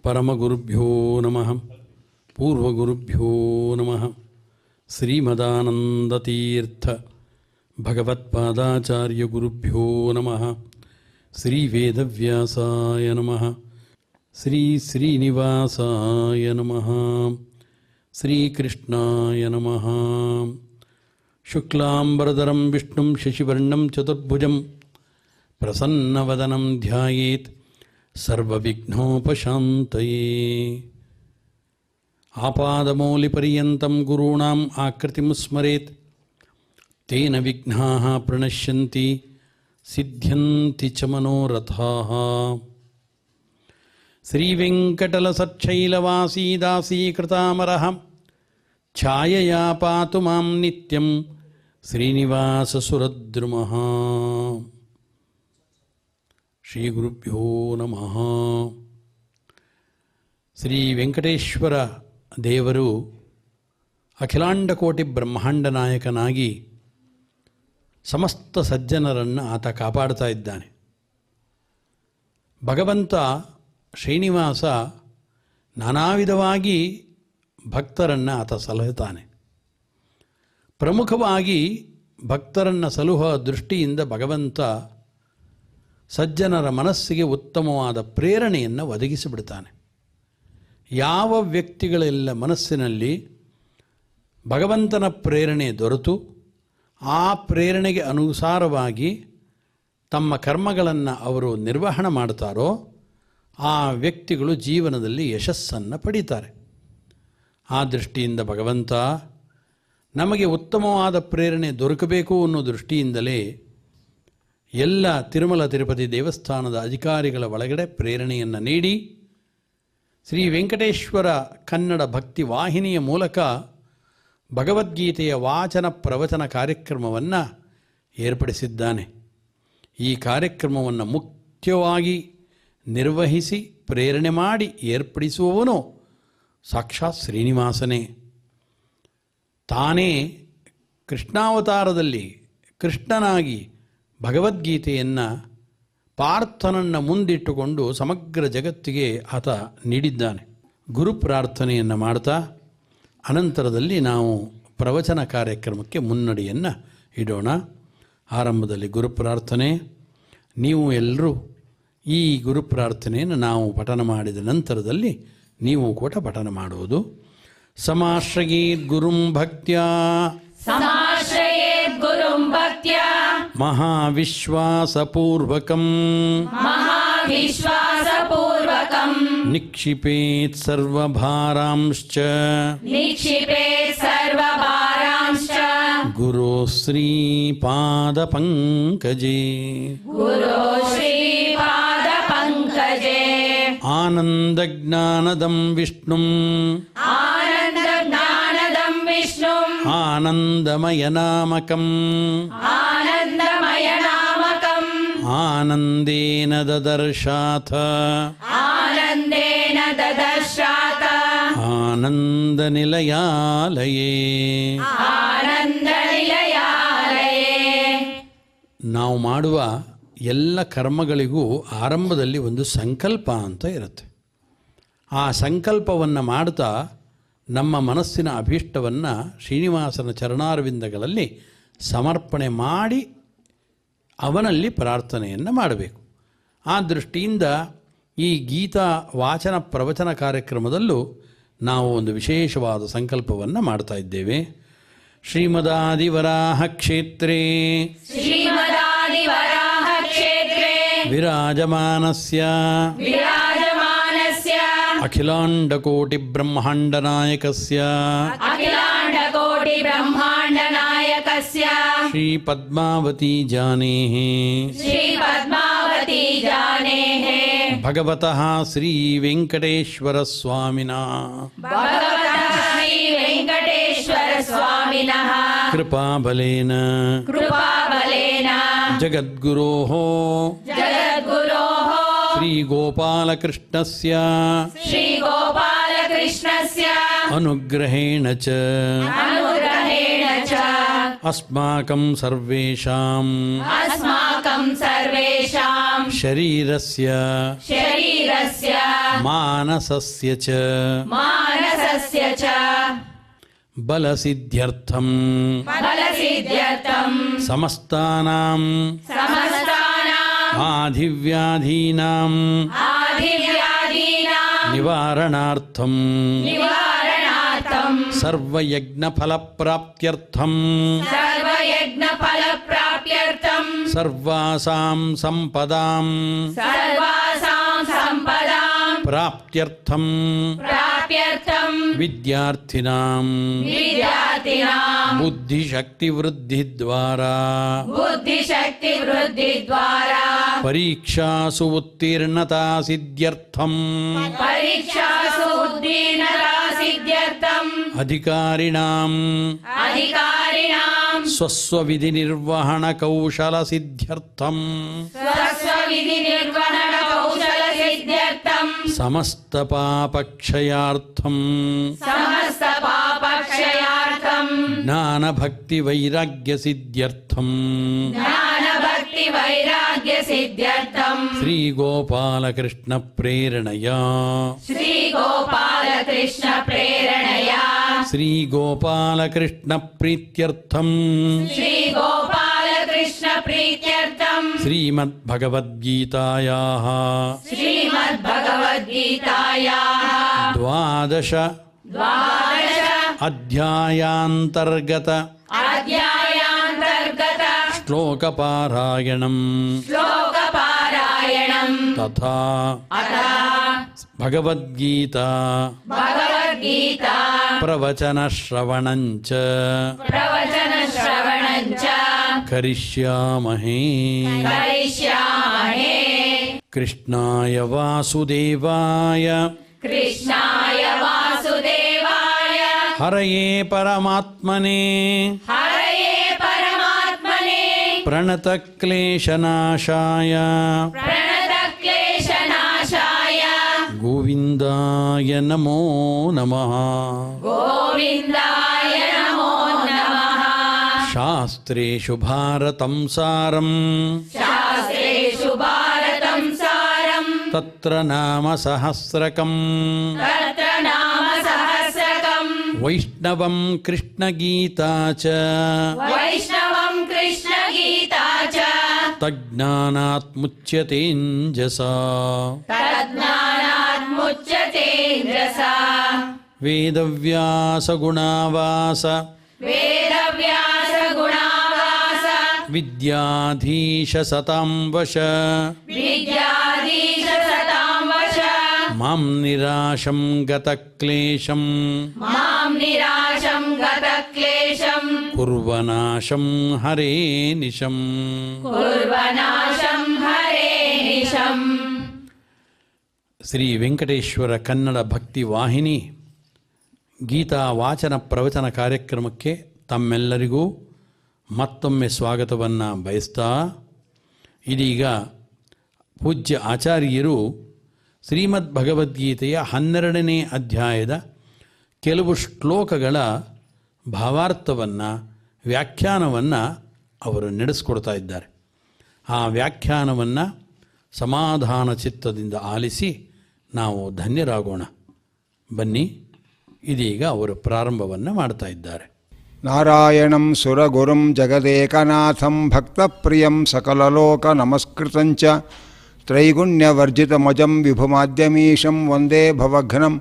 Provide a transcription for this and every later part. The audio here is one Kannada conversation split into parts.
ಪರಮಗುರುಭ್ಯೋ ನಮಃ. ಪೂರ್ವಗುರುಭ್ಯೋ ನಮಃ. ಶ್ರೀಮದಾನಂದತೀರ್ಥ ಭಗವತ್ಪಾದಾಚಾರ್ಯ ಗುರುಭ್ಯೋ ನಮಃ. ಶ್ರೀ ವೇದವ್ಯಾಸಾಯ ನಮಃ. ಶ್ರೀ ಶ್ರೀನಿವಾಸಾಯ ನಮಃ. ಶ್ರೀಕೃಷ್ಣಾಯ ನಮಃ. ಶುಕ್ಲಾಂಬರಧರಂ ವಿಷ್ಣುಂ ಶಶಿವರ್ಣಂ ಚತುರ್ಭುಜಂ ಪ್ರಸನ್ನವದನಂ ಧ್ಯಾಯೇತ್ ಸರ್ವವಿಘ್ನೋಪಶಾಂತಯೇ. ಆಪಾದಮೌಲಿಪರ್ಯಂతం ಗುರುಣಾಂ ಆಕೃತಿಂ ಸ್ಮರೇತ್ ತೇನ ವಿಘ್ನಾಃ ಪ್ರಣಶ್ಯಂತಿ ಸಿದ್ಧ್ಯಂತಿ ಚ ಮನೋರಥಾಃ. ಶ್ರೀವೆಂಕಟಲಸಚ್ಛೈಲವಾಸೀ ದಾಸೀಕೃತಾಮರಃ ಛಾಯಯಾ ಪಾತು ಮಾಂ ನಿತ್ಯಂ ಶ್ರೀನಿವಾಸಸುರದ್ರುಮಃ. ಶ್ರೀ ಗುರುಭ್ಯೋ ನಮಃ. ಶ್ರೀ ವೆಂಕಟೇಶ್ವರ ದೇವರು ಅಖಿಲಾಂಡಕೋಟಿ ಬ್ರಹ್ಮಾಂಡ ನಾಯಕನಾಗಿ ಸಮಸ್ತ ಸಜ್ಜನರನ್ನು ಆತ ಕಾಪಾಡ್ತಾ ಇದ್ದಾನೆ. ಭಗವಂತ ಶ್ರೀನಿವಾಸ ನಾನಾ ವಿಧವಾಗಿ ಭಕ್ತರನ್ನು ಆತ ಸಲಹುತ್ತಾನೆ. ಪ್ರಮುಖವಾಗಿ ಭಕ್ತರನ್ನು ಸಲಹುವ ದೃಷ್ಟಿಯಿಂದ ಭಗವಂತ ಸಜ್ಜನರ ಮನಸ್ಸಿಗೆ ಉತ್ತಮವಾದ ಪ್ರೇರಣೆಯನ್ನು ಒದಗಿಸಿಬಿಡ್ತಾನೆ. ಯಾವ ವ್ಯಕ್ತಿಗಳೆಲ್ಲ ಮನಸ್ಸಿನಲ್ಲಿ ಭಗವಂತನ ಪ್ರೇರಣೆ ದೊರೆತು ಆ ಪ್ರೇರಣೆಗೆ ಅನುಸಾರವಾಗಿ ತಮ್ಮ ಕರ್ಮಗಳನ್ನು ಅವರು ನಿರ್ವಹಣೆ ಮಾಡ್ತಾರೋ ಆ ವ್ಯಕ್ತಿಗಳು ಜೀವನದಲ್ಲಿ ಯಶಸ್ಸನ್ನು ಪಡೀತಾರೆ. ಆ ದೃಷ್ಟಿಯಿಂದ ಭಗವಂತ ನಮಗೆ ಉತ್ತಮವಾದ ಪ್ರೇರಣೆ ದೊರಕಬೇಕು ಅನ್ನೋ ದೃಷ್ಟಿಯಿಂದಲೇ ಎಲ್ಲ ತಿರುಮಲ ತಿರುಪತಿ ದೇವಸ್ಥಾನದ ಅಧಿಕಾರಿಗಳ ಒಳಗಡೆ ಪ್ರೇರಣೆಯನ್ನು ನೀಡಿ ಶ್ರೀ ವೆಂಕಟೇಶ್ವರ ಕನ್ನಡ ಭಕ್ತಿ ವಾಹಿನಿಯ ಮೂಲಕ ಭಗವದ್ಗೀತೆಯ ವಾಚನ ಪ್ರವಚನ ಕಾರ್ಯಕ್ರಮವನ್ನು ಏರ್ಪಡಿಸಿದ್ದಾನೆ. ಈ ಕಾರ್ಯಕ್ರಮವನ್ನು ಮುಖ್ಯವಾಗಿ ನಿರ್ವಹಿಸಿ ಪ್ರೇರಣೆ ಮಾಡಿ ಏರ್ಪಡಿಸುವವನು ಸಾಕ್ಷಾತ್ ಶ್ರೀನಿವಾಸನೇ. ತಾನೇ ಕೃಷ್ಣಾವತಾರದಲ್ಲಿ ಕೃಷ್ಣನಾಗಿ ಭಗವದ್ಗೀತೆಯನ್ನು ಪಾರ್ಥನನ್ನು ಮುಂದಿಟ್ಟುಕೊಂಡು ಸಮಗ್ರ ಜಗತ್ತಿಗೆ ಆತ ನೀಡಿದ್ದಾನೆ. ಗುರು ಪ್ರಾರ್ಥನೆಯನ್ನು ಮಾಡ್ತಾ ಅನಂತರದಲ್ಲಿ ನಾವು ಪ್ರವಚನ ಕಾರ್ಯಕ್ರಮಕ್ಕೆ ಮುನ್ನಡಿಯನ್ನು ಇಡೋಣ. ಆರಂಭದಲ್ಲಿ ಗುರು ಪ್ರಾರ್ಥನೆ. ನೀವು ಎಲ್ಲರೂ ಈ ಗುರು ಪ್ರಾರ್ಥನೆಯನ್ನು ನಾವು ಪಠನ ಮಾಡಿದ ನಂತರದಲ್ಲಿ ನೀವು ಕೂಡ ಪಠನ ಮಾಡುವುದು. ಸಮಾಶ್ರಯೇತ್ ಗುರುಂ ಭಕ್ತ್ಯಾ ಮಹಾವಿಶ್ವಾಸಪೂರ್ವಕಂ ನಿಕ್ಷಿಪೇತ್ ಸರ್ವಭಾರಾಂಶ್ಚ ಗುರೋ ಶ್ರೀಪಾದಪಂಕಜೇ ಆನಂದಜ್ಞಾನದಂ ವಿಷ್ಣುಂ ಆನಂದಮಯನಾಮಕಂ ಆನಂದೇನ ದದರ್ಶಾಥ ಆನಂದನಿಲಯಾಲಯೇ. ನಾವು ಮಾಡುವ ಎಲ್ಲ ಕರ್ಮಗಳಿಗೂ ಆರಂಭದಲ್ಲಿ ಒಂದು ಸಂಕಲ್ಪ ಅಂತ ಇರುತ್ತೆ. ಆ ಸಂಕಲ್ಪವನ್ನು ಮಾಡ್ತಾ ನಮ್ಮ ಮನಸ್ಸಿನ ಅಭೀಷ್ಟವನ್ನು ಶ್ರೀನಿವಾಸನ ಚರಣಾರವಿಂದಗಳಲ್ಲಿ ಸಮರ್ಪಣೆ ಮಾಡಿ ಅವನಲ್ಲಿ ಪ್ರಾರ್ಥನೆಯನ್ನು ಮಾಡಬೇಕು. ಆ ದೃಷ್ಟಿಯಿಂದ ಈ ಗೀತಾ ವಾಚನ ಪ್ರವಚನ ಕಾರ್ಯಕ್ರಮದಲ್ಲೂ ನಾವು ಒಂದು ವಿಶೇಷವಾದ ಸಂಕಲ್ಪವನ್ನು ಮಾಡ್ತಾ ಇದ್ದೇವೆ. ಶ್ರೀಮದಾದಿವರಾಹ ಕ್ಷೇತ್ರೇ ವಿರಾಜಮಾನಸ್ಯ ಅಖಿಲಾಂಡಕೋಟಿ ಬ್ರಹ್ಮಾಂಡ ನಾಯಕಸ್ಯ ಶ್ರೀ ಪದ್ಮಾವತಿ ಜಾನೇಃ ಭಗವತಃ ಶ್ರೀ ವೆಂಕಟೇಶ್ವರ ಸ್ವಾಮಿನಃ ಕೃಪಾಬಲೇನ ಜಗದ್ಗುರೋಃ ಶ್ರೀ ಗೋಪಾಲಕೃಷ್ಣಸ್ಯ ಅನುಗ್ರಹೇಣ ಚ ಅಸ್ಮಾಕಂ ಸರ್ವೇಷಾಂ सर्वेषां शरीरस्य मानसस्य च बलसिद्ध्यर्थं समस्तानां आधिव्याधीनां निवारणार्थं सर्वयज्ञफलप्राप्त्यर्थं सर्वासां संपदां प्राप्त्यर्थं विद्यार्थिनां बुद्धिशक्तिवृद्धिद्वारा परीक्षासु उत्तीर्णता सिद्ध्यर्थं अधिकारिणां स्वस्वविधिनिर्वहणकौशलसिद्ध्यर्थं समस्तपापक्षयार्थं ज्ञानभक्तिवैराग्यसिद्ध्यर्थं श्रीगोपालकृष्णप्रेरणया श्रीगोपालकृष्णप्रीत्यर्थं श्रीमद्भगवद्गीतायाः द्वादश अध्यायान्तर्गत श्लोकपारायणं तथा भगवद्गीता प्रवचनश्रवणञ्च करिष्यामहे। कृष्णाय वासुदेवाय हरये परमात्मने प्रणतक्लेशनाशाय गोविन्दाय नमो नमः। शास्त्रेषु भारतं सारं तत्र नाम सहस्रकम् वैष्णवं कृष्णगीता च तज्ज्ञानात् मुच्यतेऽञ्जसा वेदव्यासगुणावास विद्याधीशसतां वश मां निराशं गतक्लेशं कुर्वनाशं हरे निशम्। ಶ್ರೀ ವೆಂಕಟೇಶ್ವರ ಕನ್ನಡ ಭಕ್ತಿ ವಾಹಿನಿ ಗೀತಾ ವಾಚನ ಪ್ರವಚನ ಕಾರ್ಯಕ್ರಮಕ್ಕೆ ತಮ್ಮೆಲ್ಲರಿಗೂ ಮತ್ತೊಮ್ಮೆ ಸ್ವಾಗತವನ್ನು ಬಯಸ್ತಾ, ಇದೀಗ ಪೂಜ್ಯ ಆಚಾರ್ಯರು ಶ್ರೀಮದ್ ಭಗವದ್ಗೀತೆಯ 12ನೇ ಅಧ್ಯಾಯದ ಕೆಲವು ಶ್ಲೋಕಗಳ ಭಾವಾರ್ಥವನ್ನು ವ್ಯಾಖ್ಯಾನವನ್ನು ಅವರು ನಡೆಸ್ಕೊಡ್ತಾ ಇದ್ದಾರೆ. ಆ ವ್ಯಾಖ್ಯಾನವನ್ನು ಸಮಾಧಾನ ಚಿತ್ತದಿಂದ ಆಲಿಸಿ ನಾವು ಧನ್ಯರಾಗೋಣ. ಬನ್ನಿ, ಇದೀಗ ಅವರು ಪ್ರಾರಂಭವನ್ನು ಮಾಡ್ತಾ ಇದ್ದಾರೆ. ನಾರಾಯಣಂ ಸುರಗುರುಂ ಜಗದೇಕನಾಥಂ ಭಕ್ತಪ್ರಿಯಂ ಸಕಲಲೋಕ ನಮಸ್ಕೃತಂಚ ತ್ರೈಗುಣ್ಯವರ್ಜಿತಮಜಂ ವಿಭುಮಾದ್ಯಮೀಶಂ ವಂದೇ ಭವಘ್ನಂ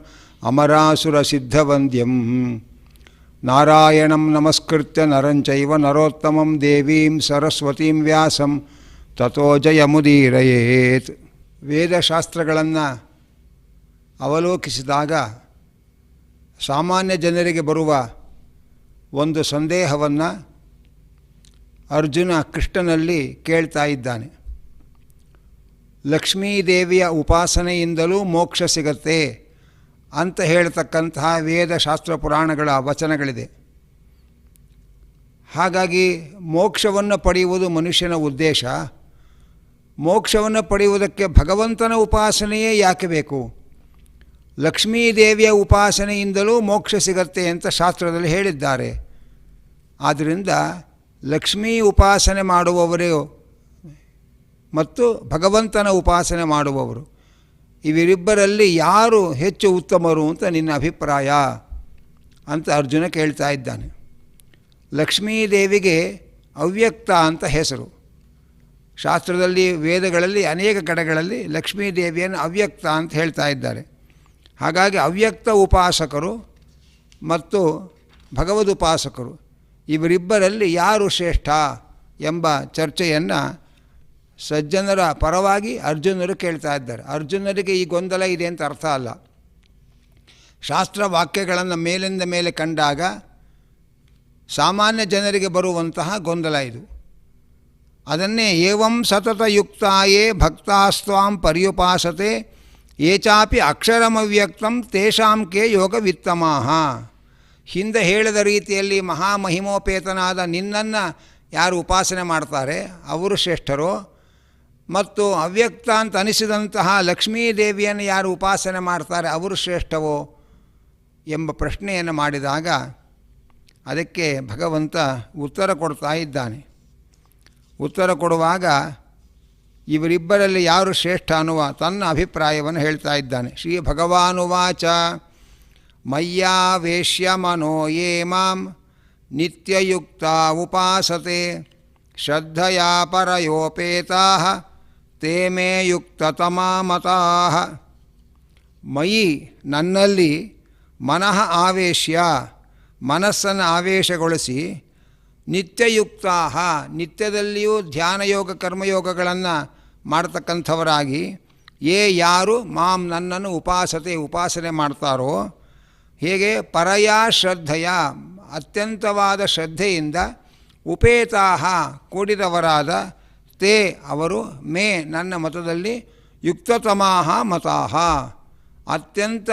ಅಮರಾಸುರಸಿದ್ಧವಂದ್ಯಂ. ನಾರಾಯಣಂ ನಮಸ್ಕೃತ್ಯ ನರಂಚೈವ ನರೋತ್ತಮಂ ದೇವೀಂ ಸರಸ್ವತೀಂ ವ್ಯಾಸಂ ತತೋ ಜಯಮುದೀರಯೇತ್. ವೇದಶಾಸ್ತ್ರಗಳನ್ನು ಅವಲೋಕಿಸಿದಾಗ ಸಾಮಾನ್ಯ ಜನರಿಗೆ ಬರುವ ಒಂದು ಸಂದೇಹವನ್ನು ಅರ್ಜುನ ಕೃಷ್ಣನಲ್ಲಿ ಕೇಳ್ತಾ ಇದ್ದಾನೆ. ಲಕ್ಷ್ಮೀದೇವಿಯ ಉಪಾಸನೆಯಿಂದಲೂ ಮೋಕ್ಷ ಸಿಗತ್ತೆ ಅಂತ ಹೇಳ್ತಕ್ಕಂತಹ ವೇದಶಾಸ್ತ್ರ ಪುರಾಣಗಳ ವಚನಗಳಿದೆ. ಹಾಗಾಗಿ ಮೋಕ್ಷವನ್ನು ಪಡೆಯುವುದು ಮನುಷ್ಯನ ಉದ್ದೇಶ. ಮೋಕ್ಷವನ್ನು ಪಡೆಯುವುದಕ್ಕೆ ಭಗವಂತನ ಉಪಾಸನೆಯೇ ಯಾಕೆ ಬೇಕು? ಲಕ್ಷ್ಮೀದೇವಿಯ ಉಪಾಸನೆಯಿಂದಲೂ ಮೋಕ್ಷ ಸಿಗತ್ತೆ ಅಂತ ಶಾಸ್ತ್ರದಲ್ಲಿ ಹೇಳಿದ್ದಾರೆ. ಆದ್ದರಿಂದ ಲಕ್ಷ್ಮೀ ಉಪಾಸನೆ ಮಾಡುವವರು ಮತ್ತು ಭಗವಂತನ ಉಪಾಸನೆ ಮಾಡುವವರು, ಇವರಿಬ್ಬರಲ್ಲಿ ಯಾರು ಹೆಚ್ಚು ಉತ್ತಮರು ಅಂತ ನಿನ್ನ ಅಭಿಪ್ರಾಯ ಅಂತ ಅರ್ಜುನ ಕೇಳ್ತಾ ಇದ್ದಾನೆ. ಲಕ್ಷ್ಮೀದೇವಿಗೆ ಅವ್ಯಕ್ತ ಅಂತ ಹೆಸರು. ಶಾಸ್ತ್ರದಲ್ಲಿ, ವೇದಗಳಲ್ಲಿ ಅನೇಕ ಕಡೆಗಳಲ್ಲಿ ಲಕ್ಷ್ಮೀದೇವಿಯನ್ನು ಅವ್ಯಕ್ತ ಅಂತ ಹೇಳ್ತಾ ಇದ್ದಾರೆ. ಹಾಗಾಗಿ ಅವ್ಯಕ್ತ ಉಪಾಸಕರು ಮತ್ತು ಭಗವದುಪಾಸಕರು ಇವರಿಬ್ಬರಲ್ಲಿ ಯಾರು ಶ್ರೇಷ್ಠ ಎಂಬ ಚರ್ಚೆಯನ್ನು ಸಜ್ಜನರ ಪರವಾಗಿ ಅರ್ಜುನರು ಕೇಳ್ತಾ ಇದ್ದಾರೆ. ಅರ್ಜುನರಿಗೆ ಈ ಗೊಂದಲ ಇದೆ ಅಂತ ಅರ್ಥ ಅಲ್ಲ. ಶಾಸ್ತ್ರ ವಾಕ್ಯಗಳನ್ನು ಮೇಲಿಂದ ಮೇಲೆ ಕಂಡಾಗ ಸಾಮಾನ್ಯ ಜನರಿಗೆ ಬರುವಂತಹ ಗೊಂದಲ ಇದು. ಅದನ್ನೇ ಏವಂ ಸತತಯುಕ್ತಾಯೇ ಭಕ್ತಾಸ್ತ್ವಾಂ ಪರ್ಯುಪಾಸತೆ ಯೇ ಚಾಪಿ ಅಕ್ಷರಮವ್ಯಕ್ತಂ ತೇಷಾಂ ಕೇ ಯೋಗವಿತ್ತಮಾಹ. ಹಿಂದೆ ಹೇಳಿದ ರೀತಿಯಲ್ಲಿ ಮಹಾಮಹಿಮೋಪೇತನಾದ ನಿನ್ನನ್ನು ಯಾರು ಉಪಾಸನೆ ಮಾಡ್ತಾರೆ ಅವರು ಶ್ರೇಷ್ಠರೋ, ಮತ್ತು ಅವ್ಯಕ್ತ ಅಂತ ಅನಿಸಿದಂತಹ ಲಕ್ಷ್ಮೀದೇವಿಯನ್ನು ಯಾರು ಉಪಾಸನೆ ಮಾಡ್ತಾರೆ ಅವರು ಶ್ರೇಷ್ಠವೋ ಎಂಬ ಪ್ರಶ್ನೆಯನ್ನು ಮಾಡಿದಾಗ ಅದಕ್ಕೆ ಭಗವಂತ ಉತ್ತರ ಕೊಡ್ತಾ ಇದ್ದಾನೆ. ಉತ್ತರ ಕೊಡುವಾಗ ಇವರಿಬ್ಬರಲ್ಲಿ ಯಾರು ಶ್ರೇಷ್ಠ ಅನ್ನುವ ತನ್ನ ಅಭಿಪ್ರಾಯವನ್ನು ಹೇಳ್ತಾ ಇದ್ದಾನೆ. ಶ್ರೀ ಭಗವಾನುವಾಚ ಮಯ್ಯಾವೇಶ್ಯ ಮನೋ ಯೇ ಮಾಂ ನಿತ್ಯಯುಕ್ತ ಉಪಾಸತೆ ಶ್ರದ್ಧಯಾ ಪರಯೋಪೇತಾಃ ತೇ ಮೇ ಯುಕ್ತತಮಾ ಮತಾಃ. ಮಯಿ ನನ್ನಲ್ಲಿ ಮನಃ ಆವೇಶ್ಯ ಮನಸ್ಸನ್ನು ಆವೇಶಗೊಳಿಸಿ ನಿತ್ಯಯುಕ್ತಾ ನಿತ್ಯದಲ್ಲಿಯೂ ಧ್ಯಾನಯೋಗ ಕರ್ಮಯೋಗಗಳನ್ನು ಮಾಡ್ತಕ್ಕಂಥವರಾಗಿ ಯಾರು ಮಾಂ ನನ್ನನ್ನು ಉಪಾಸನೆ ಮಾಡ್ತಾರೋ, ಹೇಗೆ ಪರಯಾ ಶ್ರದ್ಧೆಯ ಅತ್ಯಂತವಾದ ಶ್ರದ್ಧೆಯಿಂದ ಉಪೇತಾಹ ಕೂಡಿದವರಾದ ತೇ ಅವರು ಮೇ ನನ್ನ ಮತದಲ್ಲಿ ಯುಕ್ತತಮಾಹ ಮತಾಹ ಅತ್ಯಂತ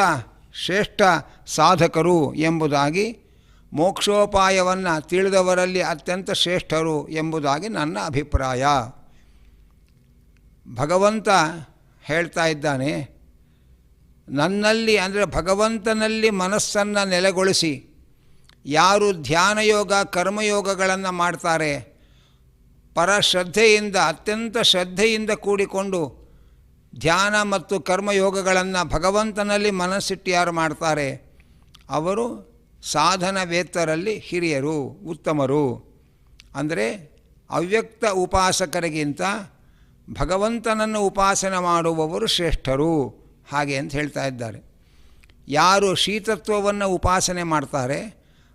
ಶ್ರೇಷ್ಠ ಸಾಧಕರು ಎಂಬುದಾಗಿ, ಮೋಕ್ಷೋಪಾಯವನ್ನು ತಿಳಿದವರಲ್ಲಿ ಅತ್ಯಂತ ಶ್ರೇಷ್ಠರು ಎಂಬುದಾಗಿ ನನ್ನ ಅಭಿಪ್ರಾಯ. ಭಗವಂತ ಹೇಳ್ತಾ ಇದ್ದಾನೆ, ನನ್ನಲ್ಲಿ ಅಂದರೆ ಭಗವಂತನಲ್ಲಿ ಮನಸ್ಸನ್ನು ನೆಲೆಗೊಳಿಸಿ ಯಾರು ಧ್ಯಾನಯೋಗ ಕರ್ಮಯೋಗಗಳನ್ನು ಮಾಡ್ತಾರೆ, ಪರಶ್ರದ್ಧೆಯಿಂದ ಅತ್ಯಂತ ಶ್ರದ್ಧೆಯಿಂದ ಕೂಡಿಕೊಂಡು ಧ್ಯಾನ ಮತ್ತು ಕರ್ಮಯೋಗಗಳನ್ನು ಭಗವಂತನಲ್ಲಿ ಮನಸ್ಸಿಟ್ಟು ಯಾರು ಮಾಡ್ತಾರೆ ಅವರು ಸಾಧನವೇತ್ತರಲ್ಲಿ ಹಿರಿಯರು, ಉತ್ತಮರು. ಅಂದರೆ ಅವ್ಯಕ್ತ ಉಪಾಸಕರಿಗಿಂತ ಭಗವಂತನನ್ನು ಉಪಾಸನೆ ಮಾಡುವವರು ಶ್ರೇಷ್ಠರು ಹಾಗೆ ಅಂತ ಹೇಳ್ತಾ ಇದ್ದಾರೆ. ಯಾರು ಶ್ರೀತತ್ವವನ್ನು ಉಪಾಸನೆ ಮಾಡ್ತಾರೆ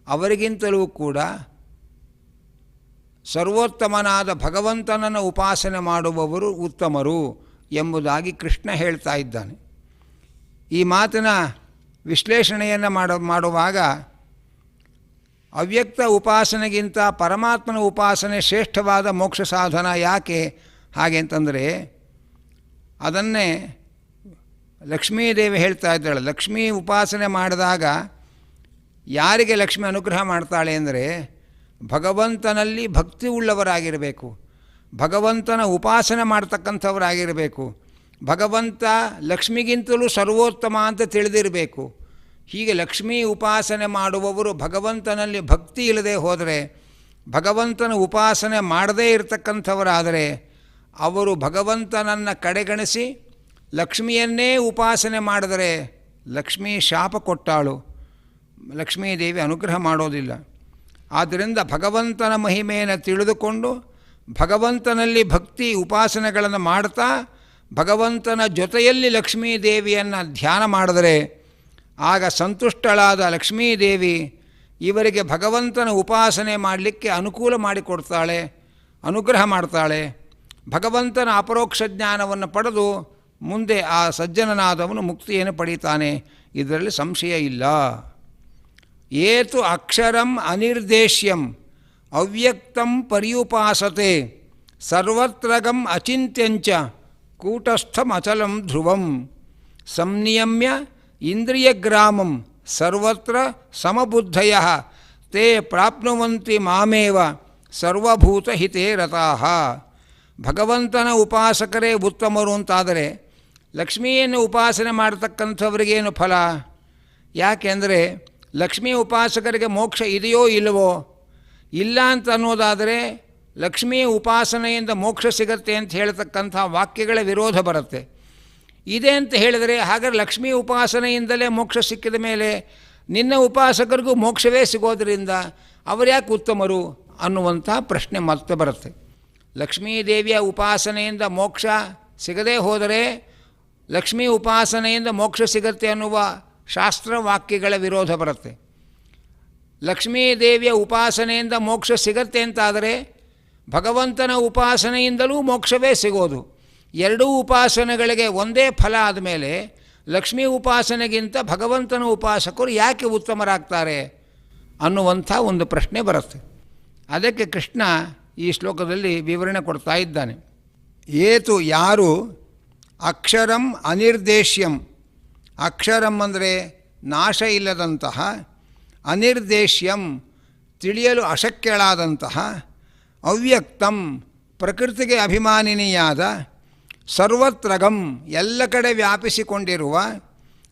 ಅವರಿಗಿಂತಲೂ ಕೂಡ ಸರ್ವೋತ್ತಮನಾದ ಭಗವಂತನನ್ನು ಉಪಾಸನೆ ಮಾಡುವವರು ಉತ್ತಮರು ಎಂಬುದಾಗಿ ಕೃಷ್ಣ ಹೇಳ್ತಾ ಇದ್ದಾನೆ. ಈ ಮಾತಿನ ವಿಶ್ಲೇಷಣೆಯನ್ನು ಮಾಡುವಾಗ ಅವ್ಯಕ್ತ ಉಪಾಸನೆಗಿಂತ ಪರಮಾತ್ಮನ ಉಪಾಸನೆ ಶ್ರೇಷ್ಠವಾದ ಮೋಕ್ಷ ಸಾಧನ ಯಾಕೆ ಹಾಗೆ ಅಂತಂದರೆ, ಅದನ್ನೇ ಲಕ್ಷ್ಮೀದೇವಿ ಹೇಳ್ತಾ ಇದ್ದಾಳೆ. ಲಕ್ಷ್ಮೀ ಉಪಾಸನೆ ಮಾಡಿದಾಗ ಯಾರಿಗೆ ಲಕ್ಷ್ಮಿ ಅನುಗ್ರಹ ಮಾಡ್ತಾಳೆ ಅಂದರೆ ಭಗವಂತನಲ್ಲಿ ಭಕ್ತಿ ಉಳ್ಳವರಾಗಿರಬೇಕು, ಭಗವಂತನ ಉಪಾಸನೆ ಮಾಡ್ತಕ್ಕಂಥವರಾಗಿರಬೇಕು, ಭಗವಂತ ಲಕ್ಷ್ಮಿಗಿಂತಲೂ ಸರ್ವೋತ್ತಮ ಅಂತ ತಿಳಿದಿರಬೇಕು. ಹೀಗೆ ಲಕ್ಷ್ಮೀ ಉಪಾಸನೆ ಮಾಡುವವರು ಭಗವಂತನಲ್ಲಿ ಭಕ್ತಿ ಇಲ್ಲದೆ ಹೋದರೆ, ಭಗವಂತನ ಉಪಾಸನೆ ಮಾಡದೇ ಇರತಕ್ಕಂಥವರಾದರೆ ಅವರು ಭಗವಂತನನ್ನು ಕಡೆಗಣಿಸಿ ಲಕ್ಷ್ಮಿಯನ್ನೇ ಉಪಾಸನೆ ಮಾಡಿದರೆ ಲಕ್ಷ್ಮೀ ಶಾಪ ಕೊಟ್ಟಾಳು, ಲಕ್ಷ್ಮೀದೇವಿ ಅನುಗ್ರಹ ಮಾಡೋದಿಲ್ಲ. ಆದ್ದರಿಂದ ಭಗವಂತನ ಮಹಿಮೆಯನ್ನು ತಿಳಿದುಕೊಂಡು ಭಗವಂತನಲ್ಲಿ ಭಕ್ತಿ ಉಪಾಸನೆಗಳನ್ನು ಮಾಡ್ತಾ ಭಗವಂತನ ಜೊತೆಯಲ್ಲಿ ಲಕ್ಷ್ಮೀದೇವಿಯನ್ನು ಧ್ಯಾನ ಮಾಡಿದರೆ ಆಗ ಸಂತುಷ್ಟಳಾದ ಲಕ್ಷ್ಮೀದೇವಿ ಇವರಿಗೆ ಭಗವಂತನ ಉಪಾಸನೆ ಮಾಡಲಿಕ್ಕೆ ಅನುಕೂಲ ಮಾಡಿಕೊಡ್ತಾಳೆ, ಅನುಗ್ರಹ ಮಾಡ್ತಾಳೆ. ಭಗವಂತನ ಅಪರೋಕ್ಷ ಜ್ಞಾನವನ್ನು ಪಡೆದು ಮುಂದೆ ಆ ಸಜ್ಜನನಾದವನು ಮುಕ್ತಿಯನ್ನು ಪಡೀತಾನೆ, ಇದರಲ್ಲಿ ಸಂಶಯ ಇಲ್ಲ. ಏತು ಅಕ್ಷರಂ ಅನಿರ್ದೇಶ್ಯಂ ಅವ್ಯಕ್ತಂ ಪರ್ಯುಪಾಸತೆ ಸರ್ವತ್ರಗಂ ಅಚಿಂತ್ಯಂಚ ಕೂಟಸ್ಥಂ ಅಚಲಂ ಧ್ರುವಂ ಸಂನಿಯಮ್ಯ ಇಂದ್ರಿಯಗ್ರಾಮಂ ಸರ್ವತ್ರ ಸಮಬುದ್ಧಯಃ ತೇ ಪ್ರಾಪ್ನುವಂತಿ ಮಾಮೇವ ಸರ್ವಭೂತಹಿತೇ ರತಾಃ. ಭಗವಂತನ ಉಪಾಸಕರೇ ಉತ್ತಮರು ಅಂತಾದರೆ ಲಕ್ಷ್ಮಿಯನ್ನು ಉಪಾಸನೆ ಮಾಡತಕ್ಕಂಥವ್ರಿಗೇನು ಫಲ? ಯಾಕೆಂದರೆ ಲಕ್ಷ್ಮೀ ಉಪಾಸಕರಿಗೆ ಮೋಕ್ಷ ಇದೆಯೋ ಇಲ್ಲವೋ? ಇಲ್ಲ ಅಂತ ಅನ್ನೋದಾದರೆ ಲಕ್ಷ್ಮೀ ಉಪಾಸನೆಯಿಂದ ಮೋಕ್ಷ ಸಿಗತ್ತೆ ಅಂತ ಹೇಳ್ತಕ್ಕಂಥ ವಾಕ್ಯಗಳ ವಿರೋಧ ಬರುತ್ತೆ. ಇದೆ ಅಂತ ಹೇಳಿದರೆ ಹಾಗಾದರೆ ಲಕ್ಷ್ಮೀ ಉಪಾಸನೆಯಿಂದಲೇ ಮೋಕ್ಷ ಸಿಕ್ಕಿದ ಮೇಲೆ ನಿನ್ನ ಉಪಾಸಕರಿಗೂ ಮೋಕ್ಷವೇ ಸಿಗೋದರಿಂದ ಅವರ್ಯಾಕೆ ಉತ್ತಮರು ಅನ್ನುವಂಥ ಪ್ರಶ್ನೆ ಮತ್ತೆ ಬರುತ್ತೆ. ಲಕ್ಷ್ಮೀದೇವಿಯ ಉಪಾಸನೆಯಿಂದ ಮೋಕ್ಷ ಸಿಗದೇ ಹೋದರೆ ಲಕ್ಷ್ಮೀ ಉಪಾಸನೆಯಿಂದ ಮೋಕ್ಷ ಸಿಗತ್ತೆ ಅನ್ನುವ ಶಾಸ್ತ್ರವಾಕ್ಯಗಳ ವಿರೋಧ ಬರುತ್ತೆ. ಲಕ್ಷ್ಮೀದೇವಿಯ ಉಪಾಸನೆಯಿಂದ ಮೋಕ್ಷ ಸಿಗತ್ತೆ ಅಂತಾದರೆ ಭಗವಂತನ ಉಪಾಸನೆಯಿಂದಲೂ ಮೋಕ್ಷವೇ ಸಿಗೋದು. ಎರಡೂ ಉಪಾಸನೆಗಳಿಗೆ ಒಂದೇ ಫಲ ಆದಮೇಲೆ ಲಕ್ಷ್ಮೀ ಉಪಾಸನೆಗಿಂತ ಭಗವಂತನ ಉಪಾಸಕರು ಯಾಕೆ ಉತ್ತಮರಾಗ್ತಾರೆ ಅನ್ನುವಂಥ ಒಂದು ಪ್ರಶ್ನೆ ಬರುತ್ತೆ. ಅದಕ್ಕೆ ಕೃಷ್ಣ ಈ ಶ್ಲೋಕದಲ್ಲಿ ವಿವರಣೆ ಕೊಡ್ತಾ ಇದ್ದಾನೆ. ಏತು ಯಾರು ಅಕ್ಷರಂ ಅನಿರ್ದೇಶ್ಯಂ, ಅಕ್ಷರಂ ಅಂದರೆ ನಾಶ ಇಲ್ಲದಂತಹ, ಅನಿರ್ದೇಶ್ಯಂ ತಿಳಿಯಲು ಅಶಕ್ಯಳಾದಂತಹ, ಅವ್ಯಕ್ತಂ ಪ್ರಕೃತಿಗೆ ಅಭಿಮಾನಿನಿಯಾದ, ಸರ್ವತ್ರಗಂ ಎಲ್ಲ ಕಡೆ ವ್ಯಾಪಿಸಿಕೊಂಡಿರುವ,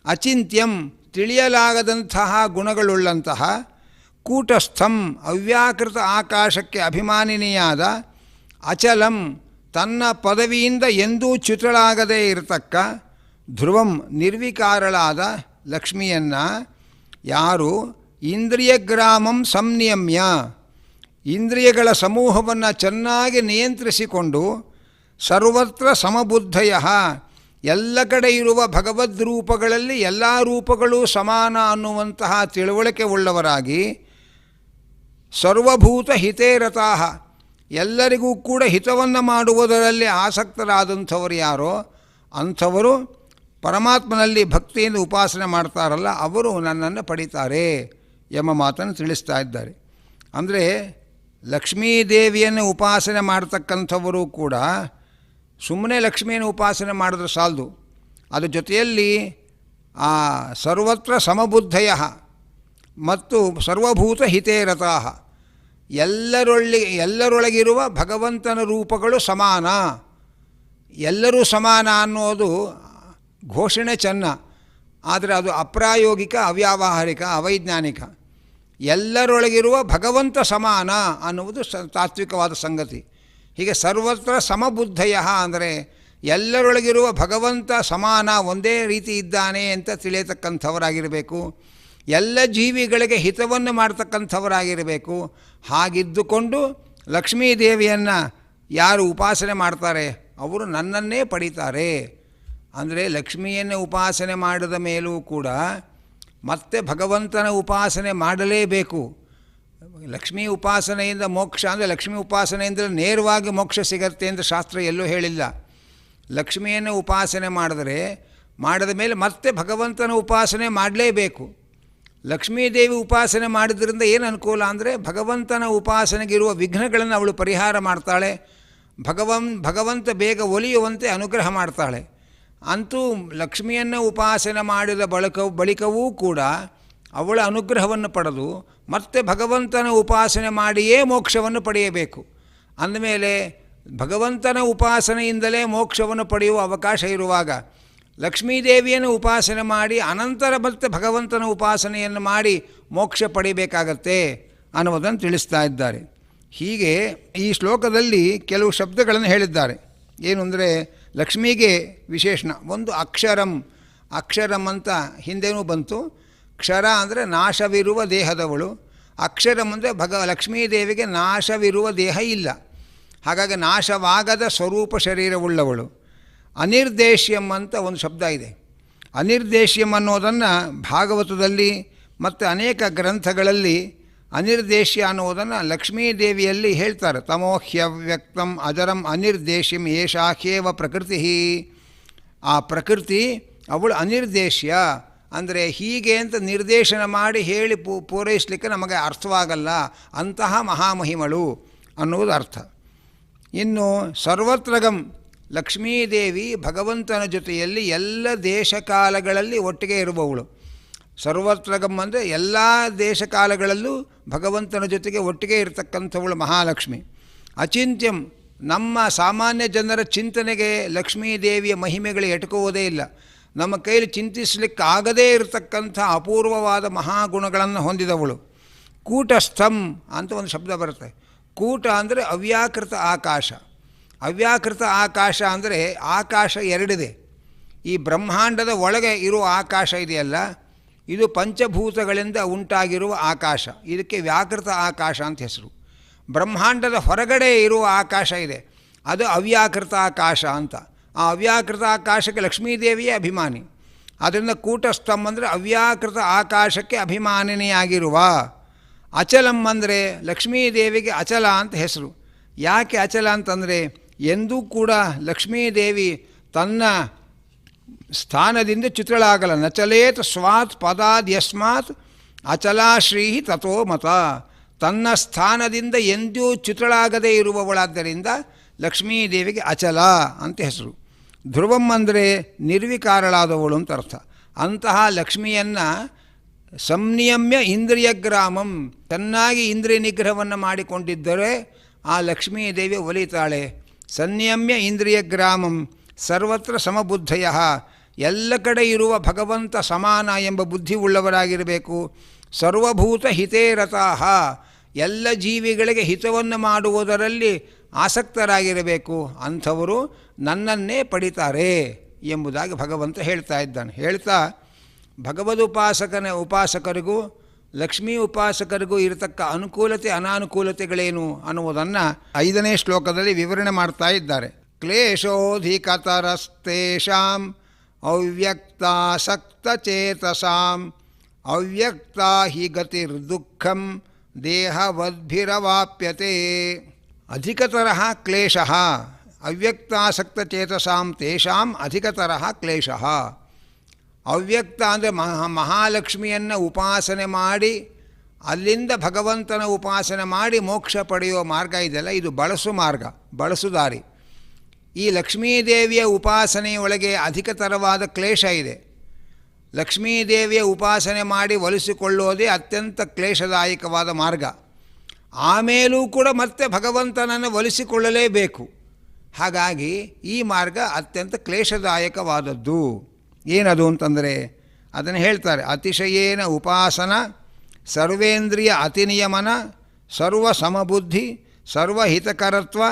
ಅಚಿಂತ್ಯಂ ತಿಳಿಯಲಾಗದಂತಹ ಗುಣಗಳುಳ್ಳಂತಹ, ಕೂಟಸ್ಥಂ ಅವ್ಯಾಕೃತ ಆಕಾಶಕ್ಕೆ ಅಭಿಮಾನಿನಿಯಾದ, ಅಚಲಂ ತನ್ನ ಪದವಿಯಿಂದ ಎಂದೂ ಚ್ಯುತಳಾಗದೇ ಇರತಕ್ಕ, ಧ್ರುವಂ ನಿರ್ವಿಕಾರಳಾದ ಲಕ್ಷ್ಮಿಯನ್ನು ಯಾರು ಇಂದ್ರಿಯಗ್ರಾಮಂ ಸಂನಿಯಮ್ಯ ಇಂದ್ರಿಯಗಳ ಸಮೂಹವನ್ನು ಚೆನ್ನಾಗಿ ನಿಯಂತ್ರಿಸಿಕೊಂಡು, ಸರ್ವತ್ರ ಸಮಬುದ್ಧಯ ಎಲ್ಲ ಕಡೆ ಇರುವ ಭಗವದ್ರೂಪಗಳಲ್ಲಿ ಎಲ್ಲ ರೂಪಗಳೂ ಸಮಾನ ಅನ್ನುವಂತಹ ತಿಳುವಳಿಕೆ ಉಳ್ಳವರಾಗಿ, ಸರ್ವಭೂತ ಹಿತೇರತಾಹ ಎಲ್ಲರಿಗೂ ಕೂಡ ಹಿತವನ್ನು ಮಾಡುವುದರಲ್ಲಿ ಆಸಕ್ತರಾದಂಥವರು ಯಾರೋ ಅಂಥವರು ಪರಮಾತ್ಮನಲ್ಲಿ ಭಕ್ತಿಯಿಂದ ಉಪಾಸನೆ ಮಾಡ್ತಾರಲ್ಲ, ಅವರು ನನ್ನನ್ನು ಪಡೀತಾರೆ ಎಂಬ ಮಾತನ್ನು ತಿಳಿಸ್ತಾ ಇದ್ದಾರೆ. ಅಂದರೆ ಲಕ್ಷ್ಮೀದೇವಿಯನ್ನು ಉಪಾಸನೆ ಮಾಡ್ತಕ್ಕಂಥವರು ಕೂಡ ಸುಮ್ಮನೆ ಲಕ್ಷ್ಮಿಯನ್ನು ಉಪಾಸನೆ ಮಾಡಿದ್ರೆ ಸಾಲದು, ಅದರ ಜೊತೆಯಲ್ಲಿ ಆ ಸರ್ವತ್ರ ಸಮಬುದ್ಧಯ ಮತ್ತು ಸರ್ವಭೂತ ಹಿತೇರತಾಹ ಎಲ್ಲರೊಳಗಿರುವ ಭಗವಂತನ ರೂಪಗಳು ಸಮಾನ, ಎಲ್ಲರೂ ಸಮಾನ ಅನ್ನೋದು ಘೋಷಣೆ ಚೆನ್ನ, ಆದರೆ ಅದು ಅಪ್ರಾಯೋಗಿಕ, ಅವ್ಯಾವಹಾರಿಕ, ಅವೈಜ್ಞಾನಿಕ. ಎಲ್ಲರೊಳಗಿರುವ ಭಗವಂತ ಸಮಾನ ಅನ್ನುವುದು ತಾತ್ವಿಕವಾದ ಸಂಗತಿ. ಹೀಗೆ ಸರ್ವತ್ರ ಸಮಬುದ್ಧಯ ಅಂದರೆ ಎಲ್ಲರೊಳಗಿರುವ ಭಗವಂತ ಸಮಾನ, ಒಂದೇ ರೀತಿ ಇದ್ದಾನೆ ಅಂತ ತಿಳಿಯತಕ್ಕಂಥವರಾಗಿರಬೇಕು. ಎಲ್ಲ ಜೀವಿಗಳಿಗೆ ಹಿತವನ್ನು ಮಾಡ್ತಕ್ಕಂಥವರಾಗಿರಬೇಕು. ಹಾಗಿದ್ದುಕೊಂಡು ಲಕ್ಷ್ಮೀದೇವಿಯನ್ನು ಯಾರು ಉಪಾಸನೆ ಮಾಡ್ತಾರೆ ಅವರು ನನ್ನನ್ನೇ ಪಡೀತಾರೆ. ಅಂದರೆ ಲಕ್ಷ್ಮಿಯನ್ನು ಉಪಾಸನೆ ಮಾಡಿದ ಮೇಲೂ ಕೂಡ ಮತ್ತೆ ಭಗವಂತನ ಉಪಾಸನೆ ಮಾಡಲೇಬೇಕು. ಲಕ್ಷ್ಮೀ ಉಪಾಸನೆಯಿಂದ ಮೋಕ್ಷ ಅಂದರೆ ಲಕ್ಷ್ಮೀ ಉಪಾಸನೆಯಿಂದ ನೇರವಾಗಿ ಮೋಕ್ಷ ಸಿಗತ್ತೆ ಅಂತ ಶಾಸ್ತ್ರ ಎಲ್ಲೂ ಹೇಳಿಲ್ಲ. ಲಕ್ಷ್ಮಿಯನ್ನು ಉಪಾಸನೆ ಮಾಡಿದ ಮೇಲೆ ಮತ್ತೆ ಭಗವಂತನ ಉಪಾಸನೆ ಮಾಡಲೇಬೇಕು. ಲಕ್ಷ್ಮೀದೇವಿ ಉಪಾಸನೆ ಮಾಡಿದ್ರಿಂದ ಏನು ಅನುಕೂಲ ಅಂದರೆ ಭಗವಂತನ ಉಪಾಸನೆಗಿರುವ ವಿಘ್ನಗಳನ್ನು ಅವಳು ಪರಿಹಾರ ಮಾಡ್ತಾಳೆ. ಭಗವಂತ ಬೇಗ ಒಲಿಯುವಂತೆ ಅನುಗ್ರಹ ಮಾಡ್ತಾಳೆ. ಅಂತೂ ಲಕ್ಷ್ಮಿಯನ್ನು ಉಪಾಸನೆ ಮಾಡಿದ ಬಳಿಕವೂ ಕೂಡ ಅವಳ ಅನುಗ್ರಹವನ್ನು ಪಡೆದು ಮತ್ತೆ ಭಗವಂತನ ಉಪಾಸನೆ ಮಾಡಿಯೇ ಮೋಕ್ಷವನ್ನು ಪಡೆಯಬೇಕು. ಅಂದಮೇಲೆ ಭಗವಂತನ ಉಪಾಸನೆಯಿಂದಲೇ ಮೋಕ್ಷವನ್ನು ಪಡೆಯುವ ಅವಕಾಶ ಇರುವಾಗ ಲಕ್ಷ್ಮೀದೇವಿಯನ್ನು ಉಪಾಸನೆ ಮಾಡಿ ಅನಂತರ ಮತ್ತೆ ಭಗವಂತನ ಉಪಾಸನೆಯನ್ನು ಮಾಡಿ ಮೋಕ್ಷ ಪಡೆಯಬೇಕಾಗತ್ತೆ ಅನ್ನುವುದನ್ನು ತಿಳಿಸ್ತಾ ಇದ್ದಾರೆ. ಹೀಗೆ ಈ ಶ್ಲೋಕದಲ್ಲಿ ಕೆಲವು ಶಬ್ದಗಳನ್ನು ಹೇಳಿದ್ದಾರೆ. ಏನು ಅಂದರೆ ಲಕ್ಷ್ಮಿಗೆ ವಿಶೇಷಣ ಒಂದು ಅಕ್ಷರಂ ಅಂತ ಹಿಂದೆನೂ ಬಂತು. ಕ್ಷರ ಅಂದರೆ ನಾಶವಿರುವ ದೇಹದವಳು, ಅಕ್ಷರಂ ಅಂದರೆ ಲಕ್ಷ್ಮೀದೇವಿಗೆ ನಾಶವಿರುವ ದೇಹ ಇಲ್ಲ, ಹಾಗಾಗಿ ನಾಶವಾಗದ ಸ್ವರೂಪ ಶರೀರವುಳ್ಳವಳು. ಅನಿರ್ದೇಶ್ಯಂ ಅಂತ ಒಂದು ಶಬ್ದ ಇದೆ. ಅನಿರ್ದೇಶ್ಯಂ ಅನ್ನೋದನ್ನು ಭಾಗವತದಲ್ಲಿ ಮತ್ತು ಅನೇಕ ಗ್ರಂಥಗಳಲ್ಲಿ ಅನಿರ್ದೇಶ್ಯ ಅನ್ನುವುದನ್ನು ಲಕ್ಷ್ಮೀದೇವಿಯಲ್ಲಿ ಹೇಳ್ತಾರೆ. ತಮೋಹ್ಯವ್ಯಕ್ತಂ ಅಜರಂ ಅನಿರ್ದೇಶ್ಯಂ ಏಷಾಹ್ಯೇವ ಪ್ರಕೃತಿ. ಆ ಪ್ರಕೃತಿ ಅವಳು ಅನಿರ್ದೇಶ್ಯ ಅಂದರೆ ಹೀಗೆ ಅಂತ ನಿರ್ದೇಶನ ಮಾಡಿ ಹೇಳಿ ಪೂರೈಸಲಿಕ್ಕೆ ನಮಗೆ ಅರ್ಥವಾಗಲ್ಲ, ಅಂತಹ ಮಹಾಮಹಿಮಳು ಅನ್ನುವುದು ಅರ್ಥ. ಇನ್ನು ಸರ್ವತ್ರಗಂ ಲಕ್ಷ್ಮೀದೇವಿ ಭಗವಂತನ ಜೊತೆಯಲ್ಲಿ ಎಲ್ಲ ದೇಶಕಾಲಗಳಲ್ಲಿ ಒಟ್ಟಿಗೆ ಇರುವವಳು. ಸರ್ವತ್ರಗಂ ಅಂದರೆ ಎಲ್ಲ ದೇಶಕಾಲಗಳಲ್ಲೂ ಭಗವಂತನ ಜೊತೆಗೆ ಒಟ್ಟಿಗೆ ಇರತಕ್ಕಂಥವಳು ಮಹಾಲಕ್ಷ್ಮಿ. ಅಚಿಂತ್ಯಂ ನಮ್ಮ ಸಾಮಾನ್ಯ ಜನರ ಚಿಂತನೆಗೆ ಲಕ್ಷ್ಮೀದೇವಿಯ ಮಹಿಮೆಗಳು ಎಟಕುವುದೇ ಇಲ್ಲ. ನಮ್ಮ ಕೈಲಿ ಚಿಂತಿಸಲಿಕ್ಕಾಗದೇ ಇರತಕ್ಕಂಥ ಅಪೂರ್ವವಾದ ಮಹಾಗುಣಗಳನ್ನು ಹೊಂದಿದವಳು. ಕೂಟಸ್ಥಂ ಅಂತ ಒಂದು ಶಬ್ದ ಬರುತ್ತೆ. ಕೂಟ ಅಂದರೆ ಅವ್ಯಾಕೃತ ಆಕಾಶ. ಅವ್ಯಾಕೃತ ಆಕಾಶ ಅಂದರೆ ಆಕಾಶ ಎರಡಿದೆ. ಈ ಬ್ರಹ್ಮಾಂಡದ ಒಳಗೆ ಇರುವ ಆಕಾಶ ಇದೆಯಲ್ಲ, ಇದು ಪಂಚಭೂತಗಳಿಂದ ಉಂಟಾಗಿರುವ ಆಕಾಶ. ಇದಕ್ಕೆ ವ್ಯಾಕೃತ ಆಕಾಶ ಅಂತ ಹೆಸರು. ಬ್ರಹ್ಮಾಂಡದ ಹೊರಗಡೆ ಇರುವ ಆಕಾಶ ಇದೆ, ಅದು ಅವ್ಯಾಕೃತ ಆಕಾಶ ಅಂತ. ಆ ಅವ್ಯಾಕೃತ ಆಕಾಶಕ್ಕೆ ಲಕ್ಷ್ಮೀದೇವಿಯೇ ಅಭಿಮಾನಿ. ಅದರಿಂದ ಕೂಟಸ್ಥಂ ಅಂದರೆ ಅವ್ಯಾಕೃತ ಆಕಾಶಕ್ಕೆ ಅಭಿಮಾನಿನಿಯಾಗಿರುವ. ಅಚಲಂ ಅಂದರೆ ಲಕ್ಷ್ಮೀದೇವಿಗೆ ಅಚಲ ಅಂತ ಹೆಸರು. ಯಾಕೆ ಅಚಲ ಅಂತಂದರೆ ಎಂದೂ ಕೂಡ ಲಕ್ಷ್ಮೀದೇವಿ ತನ್ನ ಸ್ಥಾನದಿಂದ ಚ್ಯುತಳಾಗಲ್ಲ. ನಚಲೇತ್ ಸ್ವಾತ್ ಪದಾದ್ ಯಸ್ಮಾತ್ ಅಚಲಾ ಶ್ರೀ ತಥೋ ಮತ. ತನ್ನ ಸ್ಥಾನದಿಂದ ಎಂದೂ ಚ್ಯುತಳಾಗದೇ ಇರುವವಳಾದ್ದರಿಂದ ಲಕ್ಷ್ಮೀದೇವಿಗೆ ಅಚಲ ಅಂತ ಹೆಸರು. ಧ್ರುವಂ ಅಂದರೆ ನಿರ್ವಿಕಾರಳಾದವಳು ಅಂತ ಅರ್ಥ. ಅಂತಹ ಲಕ್ಷ್ಮಿಯನ್ನು ಸಂನಿಯಮ್ಯ ಇಂದ್ರಿಯಗ್ರಾಮಂ, ಚೆನ್ನಾಗಿ ಇಂದ್ರಿಯ ನಿಗ್ರಹವನ್ನು ಮಾಡಿಕೊಂಡಿದ್ದರೆ ಆ ಲಕ್ಷ್ಮೀದೇವಿ ಒಲಿತಾಳೆ. ಸಂನಿಯಮ್ಯ ಇಂದ್ರಿಯಗ್ರಾಮಂ ಸರ್ವತ್ರ ಸಮಬುದ್ಧಯ, ಎಲ್ಲ ಕಡೆ ಇರುವ ಭಗವಂತ ಸಮಾನ ಎಂಬ ಬುದ್ಧಿ ಉಳ್ಳವರಾಗಿರಬೇಕು. ಸರ್ವಭೂತ ಹಿತೇ ರತಾಃ, ಎಲ್ಲ ಜೀವಿಗಳಿಗೆ ಹಿತವನ್ನು ಮಾಡುವುದರಲ್ಲಿ ಆಸಕ್ತರಾಗಿರಬೇಕು. ಅಂಥವರು ನನ್ನನ್ನೇ ಪಡಿತಾರೆ ಎಂಬುದಾಗಿ ಭಗವಂತ ಹೇಳ್ತಾ ಇದ್ದಾನೆ. ಹೇಳ್ತಾ ಉಪಾಸಕರಿಗೂ ಲಕ್ಷ್ಮೀ ಉಪಾಸಕರಿಗೂ ಇರತಕ್ಕ ಅನುಕೂಲತೆ ಅನಾನುಕೂಲತೆಗಳೇನು ಅನ್ನುವುದನ್ನು 5ನೇ ಶ್ಲೋಕದಲ್ಲಿ ವಿವರಣೆ ಮಾಡ್ತಾ ಇದ್ದಾರೆ. ಕ್ಲೇಶೋಧಿಕತರಸ್ತೇಷಾಂ ಅವ್ಯಕ್ತಾಸಕ್ತಚೇತಸಾಂ ಅವ್ಯಕ್ತಾ ಹಿ ಗತಿರ್ದುಃಖಂ ದೇಹವದ್ಭಿರವಾಪ್ಯತೆ. ಅಧಿಕತರಃ ಕ್ಲೇಶಃ ಅವ್ಯಕ್ತಾಸಕ್ತಚೇತಸಾಂ ತೇಷಾಂ ಅಧಿಕತರಃ ಕ್ಲೇಶಃ. ಅವ್ಯಕ್ತ ಅಂದರೆ ಮಹಾಲಕ್ಷ್ಮಿಯನ್ನು ಉಪಾಸನೆ ಮಾಡಿ ಅಲ್ಲಿಂದ ಭಗವಂತನ ಉಪಾಸನೆ ಮಾಡಿ ಮೋಕ್ಷ ಪಡೆಯುವ ಮಾರ್ಗ ಇದೆಯಲ್ಲ, ಇದು ಬಳಸು ಮಾರ್ಗ, ಬಳಸು ದಾರಿ. ಈ ಲಕ್ಷ್ಮೀದೇವಿಯ ಉಪಾಸನೆಯೊಳಗೆ ಅಧಿಕತರವಾದ ಕ್ಲೇಶ ಇದೆ. ಲಕ್ಷ್ಮೀದೇವಿಯ ಉಪಾಸನೆ ಮಾಡಿ ಒಲಿಸಿಕೊಳ್ಳೋದೇ ಅತ್ಯಂತ ಕ್ಲೇಶದಾಯಕವಾದ ಮಾರ್ಗ. ಆಮೇಲೂ ಕೂಡ ಮತ್ತೆ ಭಗವಂತನನ್ನು ಒಲಿಸಿಕೊಳ್ಳಲೇಬೇಕು. ಹಾಗಾಗಿ ಈ ಮಾರ್ಗ ಅತ್ಯಂತ ಕ್ಲೇಶದಾಯಕವಾದದ್ದು. ಏನದು ಅಂತಂದರೆ ಅದನ್ನು ಹೇಳ್ತಾರೆ. ಅತಿಶಯೇನ ಉಪಾಸನ ಸರ್ವೇಂದ್ರಿಯ ಅತಿನಿಯಮನ ಸರ್ವ ಸಮಬುದ್ಧಿ ಸರ್ವಹಿತಕರತ್ವ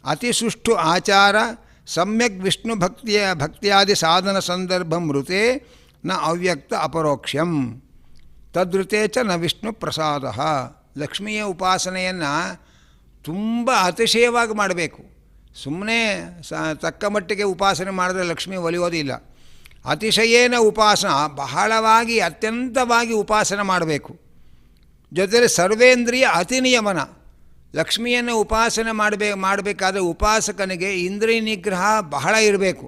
ಅತಿಸುಷ್ಠು ಆಚಾರ ಸಮ್ಯಕ್ ವಿಷ್ಣು ಭಕ್ತಿಯಾದಿ ಸಾಧನ ಸಂದರ್ಭ ಮೃತೆ ನ ಅವ್ಯಕ್ತ ಅಪರೋಕ್ಷ್ಯಂ ತದೃತೆ ಚ ನ ವಿಷ್ಣು ಪ್ರಸಾದ. ಲಕ್ಷ್ಮಿಯ ಉಪಾಸನೆಯನ್ನು ತುಂಬ ಅತಿಶಯವಾಗಿ ಮಾಡಬೇಕು. ಸುಮ್ಮನೆ ತಕ್ಕ ಮಟ್ಟಿಗೆ ಉಪಾಸನೆ ಮಾಡಿದ್ರೆ ಲಕ್ಷ್ಮಿ ಒಲಿಯೋದಿಲ್ಲ. ಅತಿಶಯೇನ ಉಪಾಸನ, ಬಹಳವಾಗಿ ಅತ್ಯಂತವಾಗಿ ಉಪಾಸನೆ ಮಾಡಬೇಕು. ಜೊತೆಯಲ್ಲಿ ಸರ್ವೇಂದ್ರಿಯ ಅತಿನಿಯಮನ, ಲಕ್ಷ್ಮಿಯನ್ನು ಉಪಾಸನೆ ಮಾಡಬೇಕಾದ್ರೆ ಉಪಾಸಕನಿಗೆ ಇಂದ್ರಿಯ ನಿಗ್ರಹ ಬಹಳ ಇರಬೇಕು.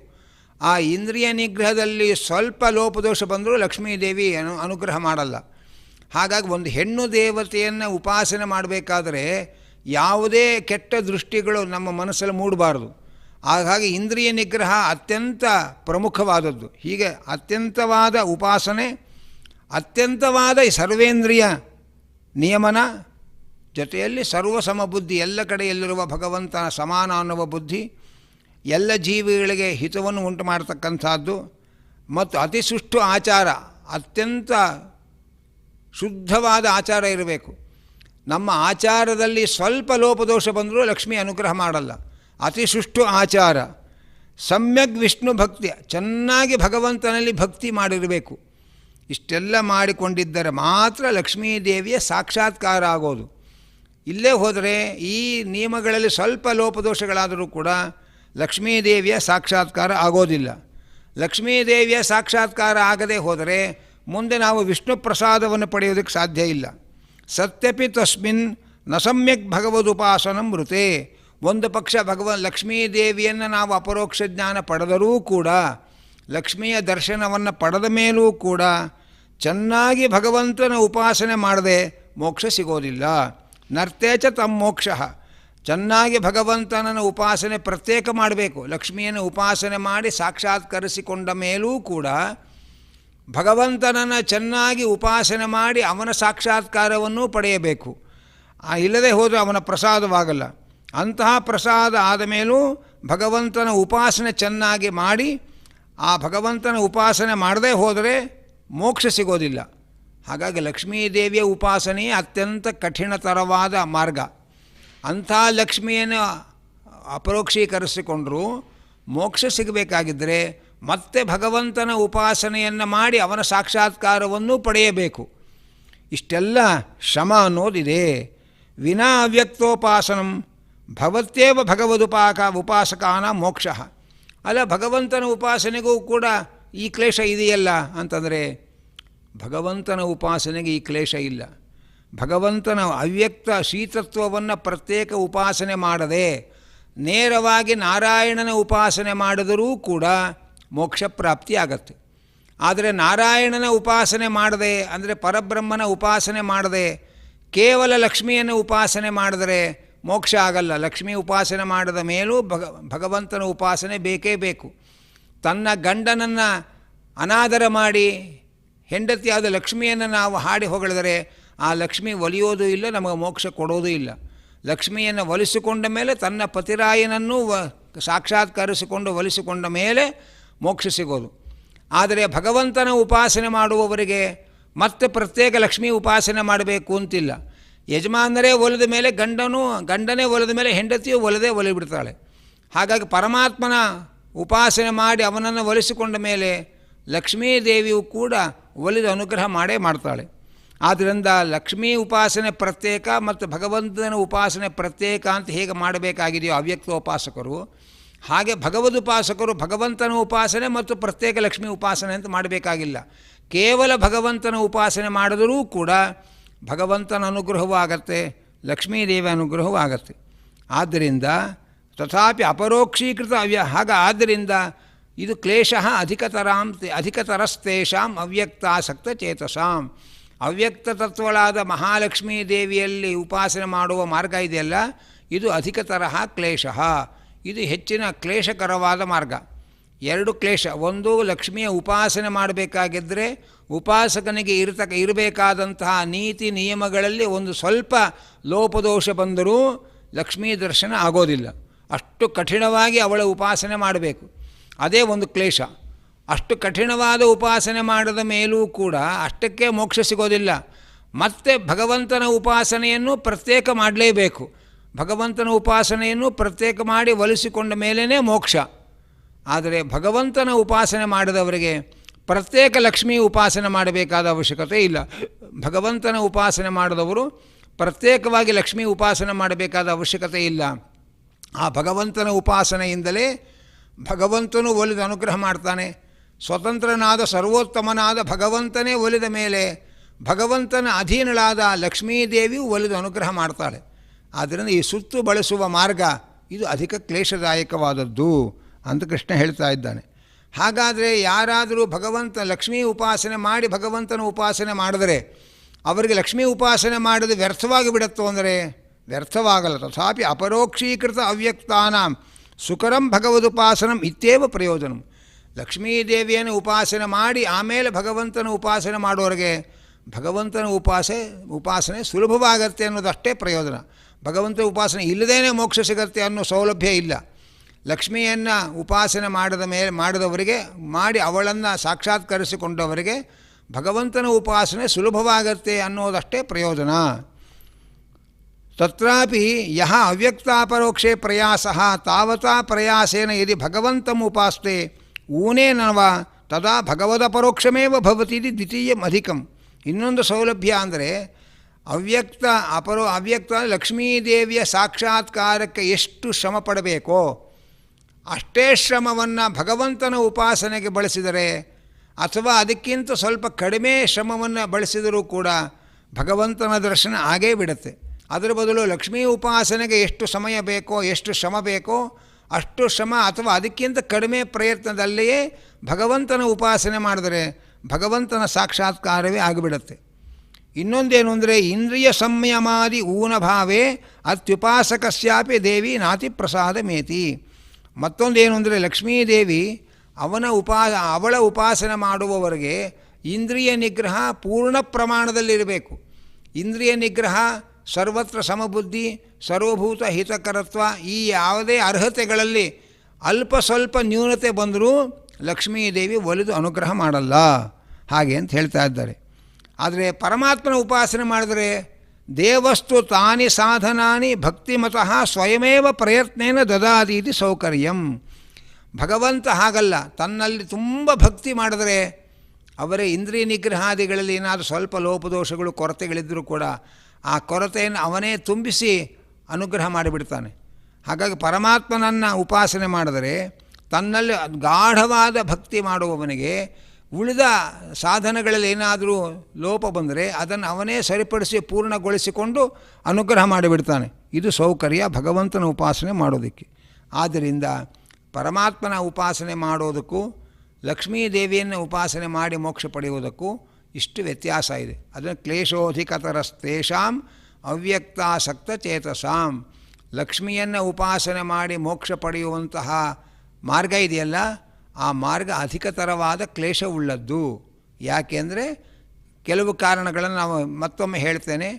ಆ ಇಂದ್ರಿಯ ನಿಗ್ರಹದಲ್ಲಿ ಸ್ವಲ್ಪ ಲೋಪದೋಷ ಬಂದರೂ ಲಕ್ಷ್ಮೀದೇವಿ ಅನುಗ್ರಹ ಮಾಡಲ್ಲ. ಹಾಗಾಗಿ ಒಂದು ಹೆಣ್ಣು ದೇವತೆಯನ್ನು ಉಪಾಸನೆ ಮಾಡಬೇಕಾದ್ರೆ ಯಾವುದೇ ಕೆಟ್ಟ ದೃಷ್ಟಿಗಳು ನಮ್ಮ ಮನಸ್ಸಲ್ಲಿ ಮೂಡಬಾರ್ದು. ಹಾಗಾಗಿ ಇಂದ್ರಿಯ ನಿಗ್ರಹ ಅತ್ಯಂತ ಪ್ರಮುಖವಾದದ್ದು. ಹೀಗೆ ಅತ್ಯಂತವಾದ ಉಪಾಸನೆ, ಅತ್ಯಂತವಾದ ಸರ್ವೇಂದ್ರಿಯ ನಿಯಮನ, ಜೊತೆಯಲ್ಲಿ ಸರ್ವಸಮಬುದ್ಧಿ, ಎಲ್ಲ ಕಡೆಯಲ್ಲಿರುವ ಭಗವಂತನ ಸಮಾನ ಅನ್ನುವ ಬುದ್ಧಿ, ಎಲ್ಲ ಜೀವಿಗಳಿಗೆ ಹಿತವನ್ನು ಉಂಟು ಮಾಡತಕ್ಕಂಥದ್ದು, ಮತ್ತು ಅತಿಸುಷ್ಠು ಆಚಾರ, ಅತ್ಯಂತ ಶುದ್ಧವಾದ ಆಚಾರ ಇರಬೇಕು. ನಮ್ಮ ಆಚಾರದಲ್ಲಿ ಸ್ವಲ್ಪ ಲೋಪದೋಷ ಬಂದರೂ ಲಕ್ಷ್ಮಿ ಅನುಗ್ರಹ ಮಾಡಲ್ಲ. ಅತಿಸುಷ್ಠು ಆಚಾರ, ಸಮ್ಯಕ್ ವಿಷ್ಣು ಭಕ್ತಿ, ಚೆನ್ನಾಗಿ ಭಗವಂತನಲ್ಲಿ ಭಕ್ತಿ ಮಾಡಿರಬೇಕು. ಇಷ್ಟೆಲ್ಲ ಮಾಡಿಕೊಂಡಿದ್ದರೆ ಮಾತ್ರ ಲಕ್ಷ್ಮೀದೇವಿಯ ಸಾಕ್ಷಾತ್ಕಾರ ಆಗೋದು. ಇಲ್ಲೇ ಹೋದರೆ ಈ ನಿಯಮಗಳಲ್ಲಿ ಸ್ವಲ್ಪ ಲೋಪದೋಷಗಳಾದರೂ ಕೂಡ ಲಕ್ಷ್ಮೀದೇವಿಯ ಸಾಕ್ಷಾತ್ಕಾರ ಆಗೋದಿಲ್ಲ. ಲಕ್ಷ್ಮೀದೇವಿಯ ಸಾಕ್ಷಾತ್ಕಾರ ಆಗದೆ ಹೋದರೆ ಮುಂದೆ ನಾವು ವಿಷ್ಣು ಪ್ರಸಾದವನ್ನು ಪಡೆಯೋದಕ್ಕೆ ಸಾಧ್ಯ ಇಲ್ಲ. ಸತ್ಯಪಿ ತಸ್ಮಿನ್ ನ ಸಮ್ಯಕ್ ಭಗವದುಪಾಸನಂ ಮೃತೆ. ಒಂದು ಪಕ್ಷ ಲಕ್ಷ್ಮೀದೇವಿಯನ್ನು ನಾವು ಅಪರೋಕ್ಷ ಜ್ಞಾನ ಪಡೆದರೂ ಕೂಡ, ಲಕ್ಷ್ಮಿಯ ದರ್ಶನವನ್ನು ಪಡೆದ ಮೇಲೂ ಕೂಡ ಚೆನ್ನಾಗಿ ಭಗವಂತನ ಉಪಾಸನೆ ಮಾಡದೆ ಮೋಕ್ಷ ಸಿಗೋದಿಲ್ಲ. ನರ್ತೇಚ ತಮ್ಮ ಮೋಕ್ಷ. ಚೆನ್ನಾಗಿ ಭಗವಂತನ ಉಪಾಸನೆ ಪ್ರತ್ಯೇಕ ಮಾಡಬೇಕು. ಲಕ್ಷ್ಮಿಯನ್ನು ಉಪಾಸನೆ ಮಾಡಿ ಸಾಕ್ಷಾತ್ಕರಿಸಿಕೊಂಡ ಮೇಲೂ ಕೂಡ ಭಗವಂತನನ್ನು ಚೆನ್ನಾಗಿ ಉಪಾಸನೆ ಮಾಡಿ ಅವನ ಸಾಕ್ಷಾತ್ಕಾರವನ್ನು ಪಡೆಯಬೇಕು. ಇಲ್ಲದೆ ಹೋದರೆ ಅವನ ಪ್ರಸಾದವಾಗಲ್ಲ. ಅಂತಹ ಪ್ರಸಾದ ಆದ ಮೇಲೂ ಭಗವಂತನ ಉಪಾಸನೆ ಚೆನ್ನಾಗಿ ಮಾಡಿ ಆ ಭಗವಂತನ ಉಪಾಸನೆ ಮಾಡದೇ ಹೋದರೆ ಮೋಕ್ಷ ಸಿಗೋದಿಲ್ಲ. ಹಾಗಾಗಿ ಲಕ್ಷ್ಮೀದೇವಿಯ ಉಪಾಸನೆಯೇ ಅತ್ಯಂತ ಕಠಿಣತರವಾದ ಮಾರ್ಗ. ಅಂಥ ಲಕ್ಷ್ಮಿಯನ್ನು ಅಪರೋಕ್ಷೀಕರಿಸಿಕೊಂಡರೂ ಮೋಕ್ಷ ಸಿಗಬೇಕಾಗಿದ್ದರೆ ಮತ್ತೆ ಭಗವಂತನ ಉಪಾಸನೆಯನ್ನು ಮಾಡಿ ಅವನ ಸಾಕ್ಷಾತ್ಕಾರವನ್ನು ಪಡೆಯಬೇಕು. ಇಷ್ಟೆಲ್ಲ ಶ್ರಮ ಅನ್ನೋದಿದೆ. ವಿನಾ ಅವ್ಯಕ್ತೋಪಾಸನಂ ಭವತ್ಯೇವ ಉಪಾಸಕಾನ ಮೋಕ್ಷ. ಅಲ್ಲ, ಭಗವಂತನ ಉಪಾಸನೆಗೂ ಕೂಡ ಈ ಕ್ಲೇಶ ಇದೆಯಲ್ಲ ಅಂತಂದರೆ, ಭಗವಂತನ ಉಪಾಸನೆಗೆ ಈ ಕ್ಲೇಶ ಇಲ್ಲ. ಭಗವಂತನ ಅವ್ಯಕ್ತ ಶೀತತ್ವವನ್ನು ಪ್ರತ್ಯೇಕ ಉಪಾಸನೆ ಮಾಡದೆ ನೇರವಾಗಿ ನಾರಾಯಣನ ಉಪಾಸನೆ ಮಾಡಿದರೂ ಕೂಡ ಮೋಕ್ಷ ಪ್ರಾಪ್ತಿಯಾಗತ್ತೆ. ಆದರೆ ನಾರಾಯಣನ ಉಪಾಸನೆ ಮಾಡದೆ, ಅಂದರೆ ಪರಬ್ರಹ್ಮನ ಉಪಾಸನೆ ಮಾಡದೆ ಕೇವಲ ಲಕ್ಷ್ಮಿಯನ್ನು ಉಪಾಸನೆ ಮಾಡಿದರೆ ಮೋಕ್ಷ ಆಗಲ್ಲ. ಲಕ್ಷ್ಮೀ ಉಪಾಸನೆ ಮಾಡಿದ ಮೇಲೂ ಭಗವಂತನ ಉಪಾಸನೆ ಬೇಕೇ ಬೇಕು. ತನ್ನ ಗಂಡನನ್ನು ಅನಾದರ ಮಾಡಿ ಹೆಂಡತಿಯಾದ ಲಕ್ಷ್ಮಿಯನ್ನು ನಾವು ಹಾಡಿ ಹೊಗಳಿದರೆ ಆ ಲಕ್ಷ್ಮಿ ಒಲಿಯೋದು ಇಲ್ಲ, ನಮಗೆ ಮೋಕ್ಷ ಕೊಡೋದು ಇಲ್ಲ. ಲಕ್ಷ್ಮಿಯನ್ನು ಒಲಿಸಿಕೊಂಡ ಮೇಲೆ ತನ್ನ ಪತಿರಾಯನನ್ನು ಸಾಕ್ಷಾತ್ಕರಿಸಿಕೊಂಡು ಒಲಿಸಿಕೊಂಡ ಮೇಲೆ ಮೋಕ್ಷ ಸಿಗೋದು. ಆದರೆ ಭಗವಂತನ ಉಪಾಸನೆ ಮಾಡುವವರಿಗೆ ಮತ್ತೆ ಪ್ರತ್ಯೇಕ ಲಕ್ಷ್ಮೀ ಉಪಾಸನೆ ಮಾಡಬೇಕು ಅಂತಿಲ್ಲ. ಯಜಮಾನರೇ ಒಲಿದ ಮೇಲೆ ಗಂಡನೇ ಒಲಿದ ಮೇಲೆ ಹೆಂಡತಿಯು ಒಲಿಬಿಡ್ತಾಳೆ. ಹಾಗಾಗಿ ಪರಮಾತ್ಮನ ಉಪಾಸನೆ ಮಾಡಿ ಅವನನ್ನು ಒಲಿಸಿಕೊಂಡ ಮೇಲೆ ಲಕ್ಷ್ಮೀದೇವಿಯು ಕೂಡ ಒಲಿದ ಅನುಗ್ರಹ ಮಾಡೇ ಮಾಡ್ತಾಳೆ. ಆದ್ದರಿಂದ ಲಕ್ಷ್ಮೀ ಉಪಾಸನೆ ಪ್ರತ್ಯೇಕ ಮತ್ತು ಭಗವಂತನ ಉಪಾಸನೆ ಪ್ರತ್ಯೇಕ ಅಂತ ಹೇಗೆ ಮಾಡಬೇಕಾಗಿದೆಯೋ ಅವ್ಯಕ್ತೋಪಾಸಕರು, ಹಾಗೆ ಭಗವದುಪಾಸಕರು ಭಗವಂತನ ಉಪಾಸನೆ ಮತ್ತು ಪ್ರತ್ಯೇಕ ಲಕ್ಷ್ಮೀ ಉಪಾಸನೆ ಅಂತ ಮಾಡಬೇಕಾಗಿಲ್ಲ. ಕೇವಲ ಭಗವಂತನ ಉಪಾಸನೆ ಮಾಡಿದರೂ ಕೂಡ ಭಗವಂತನ ಅನುಗ್ರಹವೂ ಆಗತ್ತೆ, ಲಕ್ಷ್ಮೀದೇವಿ ಅನುಗ್ರಹವೂ ಆಗತ್ತೆ. ಆದ್ದರಿಂದ ತಥಾಪಿ ಅಪರೋಕ್ಷೀಕೃತ ಆದ್ದರಿಂದ ಇದು ಕ್ಲೇಶ ಅಧಿಕತರಸ್ತೇಷಾಂ ಅವ್ಯಕ್ತಾಸಕ್ತ ಚೇತಸಾಂ. ಅವ್ಯಕ್ತ ತತ್ವಳಾದ ಮಹಾಲಕ್ಷ್ಮೀ ದೇವಿಯಲ್ಲಿ ಉಪಾಸನೆ ಮಾಡುವ ಮಾರ್ಗ ಇದೆಯಲ್ಲ, ಇದು ಅಧಿಕತರ ಕ್ಲೇಶ. ಇದು ಹೆಚ್ಚಿನ ಕ್ಲೇಶಕರವಾದ ಮಾರ್ಗ. ಎರಡು ಕ್ಲೇಶ. ಒಂದು, ಲಕ್ಷ್ಮಿಯ ಉಪಾಸನೆ ಮಾಡಬೇಕಾಗಿದ್ದರೆ ಉಪಾಸಕನಿಗೆ ಇರಬೇಕಾದಂತಹ ನೀತಿ ನಿಯಮಗಳಲ್ಲಿ ಒಂದು ಸ್ವಲ್ಪ ಲೋಪದೋಷ ಬಂದರೂ ಲಕ್ಷ್ಮೀ ದರ್ಶನ ಆಗೋದಿಲ್ಲ. ಅಷ್ಟು ಕಠಿಣವಾಗಿ ಅವಳ ಉಪಾಸನೆ ಮಾಡಬೇಕು. ಅದೇ ಒಂದು ಕ್ಲೇಶ. ಅಷ್ಟು ಕಠಿಣವಾದ ಉಪಾಸನೆ ಮಾಡಿದ ಮೇಲೂ ಕೂಡ ಅಷ್ಟಕ್ಕೆ ಮೋಕ್ಷ ಸಿಗೋದಿಲ್ಲ. ಮತ್ತೆ ಭಗವಂತನ ಉಪಾಸನೆಯನ್ನು ಪ್ರತ್ಯೇಕ ಮಾಡಲೇಬೇಕು. ಭಗವಂತನ ಉಪಾಸನೆಯನ್ನು ಪ್ರತ್ಯೇಕ ಮಾಡಿ ಒಲಿಸಿಕೊಂಡ ಮೇಲೇ ಮೋಕ್ಷ. ಆದರೆ ಭಗವಂತನ ಉಪಾಸನೆ ಮಾಡಿದವರಿಗೆ ಪ್ರತ್ಯೇಕ ಲಕ್ಷ್ಮೀ ಉಪಾಸನೆ ಮಾಡಬೇಕಾದ ಅವಶ್ಯಕತೆ ಇಲ್ಲ. ಭಗವಂತನ ಉಪಾಸನೆ ಮಾಡಿದವರು ಪ್ರತ್ಯೇಕವಾಗಿ ಲಕ್ಷ್ಮೀ ಉಪಾಸನೆ ಮಾಡಬೇಕಾದ ಅವಶ್ಯಕತೆ ಇಲ್ಲ. ಆ ಭಗವಂತನ ಉಪಾಸನೆಯಿಂದಲೇ ಭಗವಂತನು ಒಲಿದ ಅನುಗ್ರಹ ಮಾಡ್ತಾನೆ. ಸ್ವತಂತ್ರನಾದ ಸರ್ವೋತ್ತಮನಾದ ಭಗವಂತನೇ ಒಲಿದ ಮೇಲೆ ಭಗವಂತನ ಅಧೀನಳಾದ ಲಕ್ಷ್ಮೀದೇವಿಯು ಒಲಿದು ಅನುಗ್ರಹ ಮಾಡ್ತಾಳೆ. ಆದ್ದರಿಂದ ಈ ಸುತ್ತು ಬಳಸುವ ಮಾರ್ಗ ಇದು ಅಧಿಕ ಕ್ಲೇಶದಾಯಕವಾದದ್ದು ಅಂತ ಕೃಷ್ಣ ಹೇಳ್ತಾ ಇದ್ದಾನೆ. ಹಾಗಾದರೆ ಯಾರಾದರೂ ಲಕ್ಷ್ಮೀ ಉಪಾಸನೆ ಮಾಡಿ ಭಗವಂತನ ಉಪಾಸನೆ ಮಾಡಿದರೆ ಅವರಿಗೆ ಲಕ್ಷ್ಮೀ ಉಪಾಸನೆ ಮಾಡಿದ ವ್ಯರ್ಥವಾಗಿ ಬಿಡುತ್ತೋ ಅಂದರೆ ವ್ಯರ್ಥವಾಗಲ್ಲ. ತಥಾಪಿ ಅಪರೋಕ್ಷೀಕೃತ ಅವ್ಯಕ್ತಾನಾಂ ಸುಕರಂ ಭಗವದುಪಾಸನಂ ಇತ್ಯೇವ ಪ್ರಯೋಜನಂ. ಲಕ್ಷ್ಮೀದೇವಿಯನ್ನು ಉಪಾಸನೆ ಮಾಡಿ ಆಮೇಲೆ ಭಗವಂತನ ಉಪಾಸನೆ ಮಾಡೋರಿಗೆ ಭಗವಂತನ ಉಪಾಸನೆ ಸುಲಭವಾಗತ್ತೆ ಅನ್ನೋದಷ್ಟೇ ಪ್ರಯೋಜನ. ಭಗವಂತನ ಉಪಾಸನೆ ಇಲ್ಲದೇ ಮೋಕ್ಷ ಸಿಗತ್ತೆ ಅನ್ನೋ ಸೌಲಭ್ಯ ಇಲ್ಲ. ಲಕ್ಷ್ಮಿಯನ್ನು ಉಪಾಸನೆ ಮಾಡಿದವರಿಗೆ ಮಾಡಿ ಅವಳನ್ನು ಸಾಕ್ಷಾತ್ಕರಿಸಿಕೊಂಡವರಿಗೆ ಭಗವಂತನ ಉಪಾಸನೆ ಸುಲಭವಾಗತ್ತೆ ಅನ್ನೋದಷ್ಟೇ ಪ್ರಯೋಜನ. ತತ್ರಾಪಿ ಯಹ ಅವ್ಯಕ್ತಾಪರೋಕ್ಷೇ ಪ್ರಯಾಸಃ ತಾವತಾ ಪ್ರಯಾಸೇನ ಯದಿ ಭಗವಂತಂ ಉಪಾಸ್ತೆ ಊನೇನವ ತದಾ ಭಗವದಪರೋಕ್ಷಮೇವ ಭವತಿ ಇದು ದ್ವಿತೀಯಂ ಅಧಿಕಂ. ಇನ್ನೊಂದು ಸೌಲಭ್ಯ ಅಂದರೆ ಅವ್ಯಕ್ತ ಲಕ್ಷ್ಮೀದೇವಿಯ ಸಾಕ್ಷಾತ್ಕಾರಕ್ಕೆ ಎಷ್ಟು ಶ್ರಮ ಪಡಬೇಕೋ ಅಷ್ಟೇ ಶ್ರಮವನ್ನು ಭಗವಂತನ ಉಪಾಸನೆಗೆ ಬಳಸಿದರೆ ಅಥವಾ ಅದಕ್ಕಿಂತ ಸ್ವಲ್ಪ ಕಡಿಮೆ ಶ್ರಮವನ್ನು ಬಳಸಿದರೂ ಕೂಡ ಭಗವಂತನ ದರ್ಶನ ಆಗೇ ಬಿಡುತ್ತೆ. ಅದರ ಬದಲು ಲಕ್ಷ್ಮೀ ಉಪಾಸನೆಗೆ ಎಷ್ಟು ಸಮಯ ಬೇಕೋ ಎಷ್ಟು ಶ್ರಮ ಬೇಕೋ ಅಷ್ಟು ಶ್ರಮ ಅಥವಾ ಅದಕ್ಕಿಂತ ಕಡಿಮೆ ಪ್ರಯತ್ನದಲ್ಲಿಯೇ ಭಗವಂತನ ಉಪಾಸನೆ ಮಾಡಿದರೆ ಭಗವಂತನ ಸಾಕ್ಷಾತ್ಕಾರವೇ ಆಗಿಬಿಡುತ್ತೆ. ಇನ್ನೊಂದೇನು ಅಂದರೆ ಇಂದ್ರಿಯ ಸಂಯಮಾದಿ ಊನಭಾವೇ ಅತ್ಯುಪಾಸಕಸ್ಯಾಪಿ ದೇವಿ ನಾತಿ ಪ್ರಸಾದ ಮೇತಿ. ಮತ್ತೊಂದೇನು ಅಂದರೆ ಲಕ್ಷ್ಮೀದೇವಿ ಅವಳ ಉಪಾಸನೆ ಮಾಡುವವರಿಗೆ ಇಂದ್ರಿಯ ನಿಗ್ರಹ ಪೂರ್ಣ ಪ್ರಮಾಣದಲ್ಲಿರಬೇಕು. ಇಂದ್ರಿಯ ನಿಗ್ರಹ, ಸರ್ವತ್ರ ಸಮಬುದ್ಧಿ, ಸರ್ವಭೂತ ಹಿತಕರತ್ವ, ಈ ಯಾವುದೇ ಅರ್ಹತೆಗಳಲ್ಲಿ ಅಲ್ಪ ಸ್ವಲ್ಪ ನ್ಯೂನತೆ ಬಂದರೂ ಲಕ್ಷ್ಮೀದೇವಿ ಒಲಿದು ಅನುಗ್ರಹ ಮಾಡಲ್ಲ ಹಾಗೆ ಅಂತ ಹೇಳ್ತಾ ಇದ್ದಾರೆ. ಆದರೆ ಪರಮಾತ್ಮನ ಉಪಾಸನೆ ಮಾಡಿದರೆ ದೇವಸ್ತು ತಾನಿ ಸಾಧನಾನಿ ಭಕ್ತಿಮತಃ ಸ್ವಯಮೇವ ಪ್ರಯತ್ನೇನ ದದಾದೀತಿ ಸೌಕರ್ಯಂ. ಭಗವಂತ ಹಾಗಲ್ಲ, ತನ್ನಲ್ಲಿ ತುಂಬ ಭಕ್ತಿ ಮಾಡಿದರೆ ಅವರೇ ಇಂದ್ರಿಯ ನಿಗ್ರಹಾದಿಗಳಲ್ಲಿ ಏನಾದರೂ ಸ್ವಲ್ಪ ಲೋಪದೋಷಗಳು ಕೊರತೆಗಳಿದ್ದರೂ ಕೂಡ ಆ ಕೊರತೆಯನ್ನು ಅವನೇ ತುಂಬಿಸಿ ಅನುಗ್ರಹ ಮಾಡಿಬಿಡ್ತಾನೆ. ಹಾಗಾಗಿ ಪರಮಾತ್ಮನನ್ನು ಉಪಾಸನೆ ಮಾಡಿದರೆ ತನ್ನಲ್ಲಿ ಗಾಢವಾದ ಭಕ್ತಿ ಮಾಡುವವನಿಗೆ ಉಳಿದ ಸಾಧನಗಳಲ್ಲಿ ಏನಾದರೂ ಲೋಪ ಬಂದರೆ ಅದನ್ನು ಅವನೇ ಸರಿಪಡಿಸಿ ಪೂರ್ಣಗೊಳಿಸಿಕೊಂಡು ಅನುಗ್ರಹ ಮಾಡಿಬಿಡ್ತಾನೆ. ಇದು ಸೌಕರ್ಯ ಭಗವಂತನ ಉಪಾಸನೆ ಮಾಡೋದಕ್ಕೆ. ಆದ್ದರಿಂದ ಪರಮಾತ್ಮನ ಉಪಾಸನೆ ಮಾಡೋದಕ್ಕೂ ಲಕ್ಷ್ಮೀದೇವಿಯನ್ನು ಉಪಾಸನೆ ಮಾಡಿ ಮೋಕ್ಷ ಪಡೆಯುವುದಕ್ಕೂ ಇಷ್ಟು ವ್ಯತ್ಯಾಸ ಇದೆ. ಅದನ್ನು ಕ್ಲೇಶೋಧಿಕತರಸ್ತೇಷಾಂ ಅವ್ಯಕ್ತಾಸಕ್ತ ಚೇತಸಾಂ. ಲಕ್ಷ್ಮಿಯನ್ನು ಉಪಾಸನೆ ಮಾಡಿ ಮೋಕ್ಷ ಪಡೆಯುವಂತಹ ಮಾರ್ಗ ಇದೆಯಲ್ಲ, ಆ ಮಾರ್ಗ ಅಧಿಕತರವಾದ ಕ್ಲೇಶವುಳ್ಳದ್ದು. ಯಾಕೆಂದರೆ ಕೆಲವು ಕಾರಣಗಳನ್ನು ನಾವು ಮತ್ತೊಮ್ಮೆ ಹೇಳ್ತೇನೆ.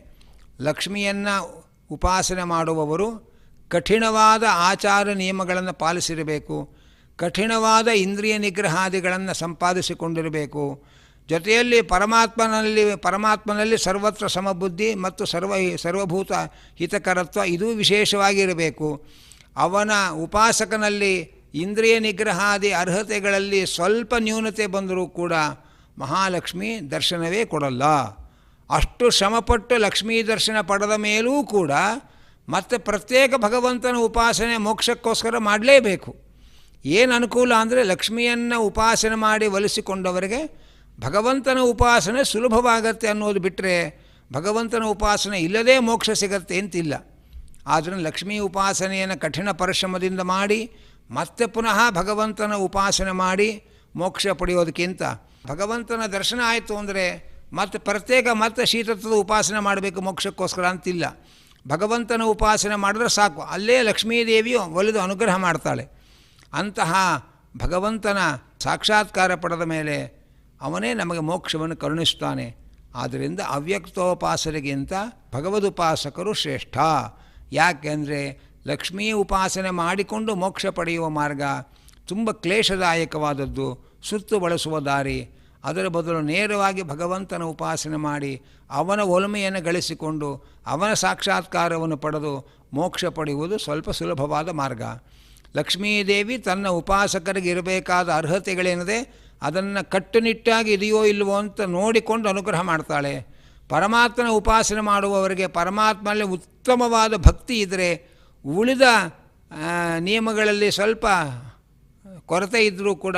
ಲಕ್ಷ್ಮಿಯನ್ನು ಉಪಾಸನೆ ಮಾಡುವವರು ಕಠಿಣವಾದ ಆಚಾರ ನಿಯಮಗಳನ್ನು ಪಾಲಿಸಿರಬೇಕು, ಕಠಿಣವಾದ ಇಂದ್ರಿಯ ನಿಗ್ರಹಾದಿಗಳನ್ನು ಸಂಪಾದಿಸಿಕೊಂಡಿರಬೇಕು. ಜೊತೆಯಲ್ಲಿ ಪರಮಾತ್ಮನಲ್ಲಿ ಸರ್ವತ್ರ ಸಮಬುದ್ಧಿ ಮತ್ತು ಸರ್ವಭೂತ ಹಿತಕರತ್ವ ಇದೂ ವಿಶೇಷವಾಗಿರಬೇಕು. ಅವನ ಉಪಾಸಕನಲ್ಲಿ ಇಂದ್ರಿಯ ನಿಗ್ರಹಾದಿ ಅರ್ಹತೆಗಳಲ್ಲಿ ಸ್ವಲ್ಪ ನ್ಯೂನತೆ ಬಂದರೂ ಕೂಡ ಮಹಾಲಕ್ಷ್ಮಿ ದರ್ಶನವೇ ಕೊಡಲ್ಲ. ಅಷ್ಟು ಶ್ರಮಪಟ್ಟು ಲಕ್ಷ್ಮೀ ದರ್ಶನ ಪಡೆದ ಮೇಲೂ ಕೂಡ ಮತ್ತು ಪ್ರತ್ಯೇಕ ಭಗವಂತನ ಉಪಾಸನೆ ಮೋಕ್ಷಕ್ಕೋಸ್ಕರ ಮಾಡಲೇಬೇಕು. ಏನು ಅನುಕೂಲ ಅಂದರೆ ಲಕ್ಷ್ಮಿಯನ್ನು ಉಪಾಸನೆ ಮಾಡಿ ಒಲಿಸಿಕೊಂಡವರಿಗೆ ಭಗವಂತನ ಉಪಾಸನೆ ಸುಲಭವಾಗತ್ತೆ ಅನ್ನೋದು ಬಿಟ್ಟರೆ ಭಗವಂತನ ಉಪಾಸನೆ ಇಲ್ಲದೇ ಮೋಕ್ಷ ಸಿಗತ್ತೆ ಅಂತಿಲ್ಲ. ಆದ್ದರಿಂದ ಲಕ್ಷ್ಮೀ ಉಪಾಸನೆಯನ್ನು ಕಠಿಣ ಪರಿಶ್ರಮದಿಂದ ಮಾಡಿ ಮತ್ತೆ ಪುನಃ ಭಗವಂತನ ಉಪಾಸನೆ ಮಾಡಿ ಮೋಕ್ಷ ಪಡೆಯೋದಕ್ಕಿಂತ ಭಗವಂತನ ದರ್ಶನ ಆಯಿತು ಅಂದರೆ ಮತ್ತೆ ಶೀತತ್ವದ ಉಪಾಸನೆ ಮಾಡಬೇಕು ಮೋಕ್ಷಕ್ಕೋಸ್ಕರ ಅಂತಿಲ್ಲ. ಭಗವಂತನ ಉಪಾಸನೆ ಮಾಡಿದ್ರೆ ಸಾಕು, ಅಲ್ಲೇ ಲಕ್ಷ್ಮೀದೇವಿಯು ಒಲಿದು ಅನುಗ್ರಹ ಮಾಡ್ತಾಳೆ. ಅಂತಹ ಭಗವಂತನ ಸಾಕ್ಷಾತ್ಕಾರ ಪಡೆದ ಮೇಲೆ ಅವನೇ ನಮಗೆ ಮೋಕ್ಷವನ್ನು ಕರುಣಿಸ್ತಾನೆ. ಆದ್ದರಿಂದ ಅವ್ಯಕ್ತೋಪಾಸನೆಗಿಂತ ಭಗವದುಪಾಸಕರು ಶ್ರೇಷ್ಠ. ಯಾಕೆಂದರೆ ಲಕ್ಷ್ಮೀ ಉಪಾಸನೆ ಮಾಡಿಕೊಂಡು ಮೋಕ್ಷ ಪಡೆಯುವ ಮಾರ್ಗ ತುಂಬ ಕ್ಲೇಶದಾಯಕವಾದದ್ದು, ಸುತ್ತು ಬಳಸುವ ದಾರಿ. ಅದರ ಬದಲು ನೇರವಾಗಿ ಭಗವಂತನ ಉಪಾಸನೆ ಮಾಡಿ ಅವನ ಒಲಮೆಯನ್ನು ಗಳಿಸಿಕೊಂಡು ಅವನ ಸಾಕ್ಷಾತ್ಕಾರವನ್ನು ಪಡೆದು ಮೋಕ್ಷ ಪಡೆಯುವುದು ಸ್ವಲ್ಪ ಸುಲಭವಾದ ಮಾರ್ಗ. ಲಕ್ಷ್ಮೀದೇವಿ ತನ್ನ ಉಪಾಸಕರಿಗೆ ಇರಬೇಕಾದ ಅರ್ಹತೆಗಳೇನಿದೆ ಅದನ್ನು ಕಟ್ಟುನಿಟ್ಟಾಗಿ ಇದೆಯೋ ಇಲ್ಲವೋ ಅಂತ ನೋಡಿಕೊಂಡು ಅನುಗ್ರಹ ಮಾಡ್ತಾಳೆ. ಪರಮಾತ್ಮನ ಉಪಾಸನೆ ಮಾಡುವವರಿಗೆ ಪರಮಾತ್ಮನಲ್ಲಿ ಉತ್ತಮವಾದ ಭಕ್ತಿ ಇದ್ದರೆ ಉಳಿದ ನಿಯಮಗಳಲ್ಲಿ ಸ್ವಲ್ಪ ಕೊರತೆ ಇದ್ದರೂ ಕೂಡ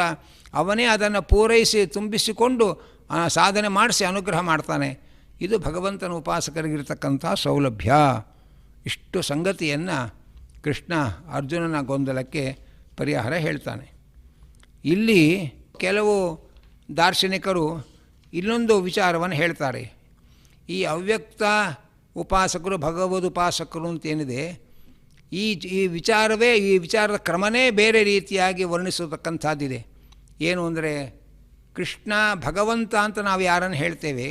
ಅವನೇ ಅದನ್ನು ಪೂರೈಸಿ ತುಂಬಿಸಿಕೊಂಡು ಸಾಧನೆ ಮಾಡಿಸಿ ಅನುಗ್ರಹ ಮಾಡ್ತಾನೆ. ಇದು ಭಗವಂತನ ಉಪಾಸಕರಿಗಿರ್ತಕ್ಕಂಥ ಸೌಲಭ್ಯ. ಇಷ್ಟು ಸಂಗತಿಯನ್ನು ಕೃಷ್ಣ ಅರ್ಜುನನ ಗೊಂದಲಕ್ಕೆ ಪರಿಹಾರ ಹೇಳ್ತಾನೆ. ಇಲ್ಲಿ ಕೆಲವು ದಾರ್ಶನಿಕರು ಇನ್ನೊಂದು ವಿಚಾರವನ್ನು ಹೇಳ್ತಾರೆ. ಈ ಅವ್ಯಕ್ತ ಉಪಾಸಕರು ಭಗವದುಪಾಸಕರು ಅಂತೇನಿದೆ, ಈ ವಿಚಾರದ ಕ್ರಮನೇ ಬೇರೆ ರೀತಿಯಾಗಿ ವರ್ಣಿಸತಕ್ಕಂಥದ್ದಿದೆ. ಏನು ಅಂದರೆ, ಕೃಷ್ಣ ಭಗವಂತ ಅಂತ ನಾವು ಯಾರನ್ನು ಹೇಳ್ತೇವೆ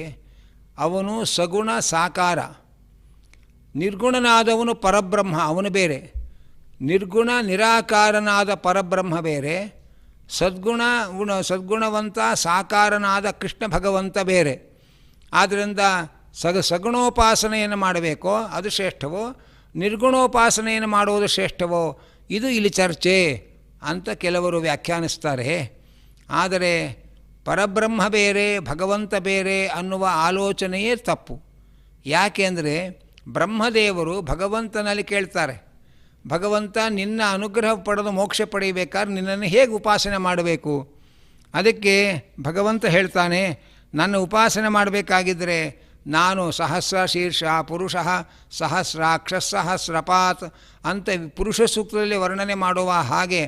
ಅವನು ಸಗುಣ ಸಾಕಾರ, ನಿರ್ಗುಣನಾದವನು ಪರಬ್ರಹ್ಮ ಅವನು ಬೇರೆ, ನಿರ್ಗುಣ ನಿರಾಕಾರನಾದ ಪರಬ್ರಹ್ಮ ಬೇರೆ, ಸದ್ಗುಣವಂತ ಸಾಕಾರನಾದ ಕೃಷ್ಣ ಭಗವಂತ ಬೇರೆ. ಆದ್ದರಿಂದ ಸಗುಣೋಪಾಸನೆಯನ್ನು ಮಾಡಬೇಕೋ ಅದು ಶ್ರೇಷ್ಠವೋ, ನಿರ್ಗುಣೋಪಾಸನೆಯನ್ನು ಮಾಡುವುದು ಶ್ರೇಷ್ಠವೋ, ಇದು ಇಲ್ಲಿ ಚರ್ಚೆ ಅಂತ ಕೆಲವರು ವ್ಯಾಖ್ಯಾನಿಸ್ತಾರೆ. ಆದರೆ ಪರಬ್ರಹ್ಮ ಬೇರೆ ಭಗವಂತ ಬೇರೆ ಅನ್ನುವ ಆಲೋಚನೆಯೇ ತಪ್ಪು. ಯಾಕೆಂದರೆ ಬ್ರಹ್ಮದೇವರು ಭಗವಂತನಲ್ಲಿ ಕೇಳ್ತಾರೆ, ಭಗವಂತ ನಿನ್ನ ಅನುಗ್ರಹ ಪಡೆದು ಮೋಕ್ಷ ಪಡೆಯಬೇಕಾದ್ರೆ ನಿನ್ನನ್ನು ಹೇಗೆ ಉಪಾಸನೆ ಮಾಡಬೇಕು? ಅದಕ್ಕೆ ಭಗವಂತ ಹೇಳ್ತಾನೆ, ನನ್ನ ಉಪಾಸನೆ ಮಾಡಬೇಕಾಗಿದ್ದರೆ ನಾನು ಸಹಸ್ರ ಶೀರ್ಷ ಪುರುಷ ಸಹಸ್ರಾಕ್ಷ ಸಹಸ್ರಪಾತ್ ಅಂತ ಪುರುಷ ಸೂಕ್ತದಲ್ಲಿ ವರ್ಣನೆ ಮಾಡುವ ಹಾಗೆ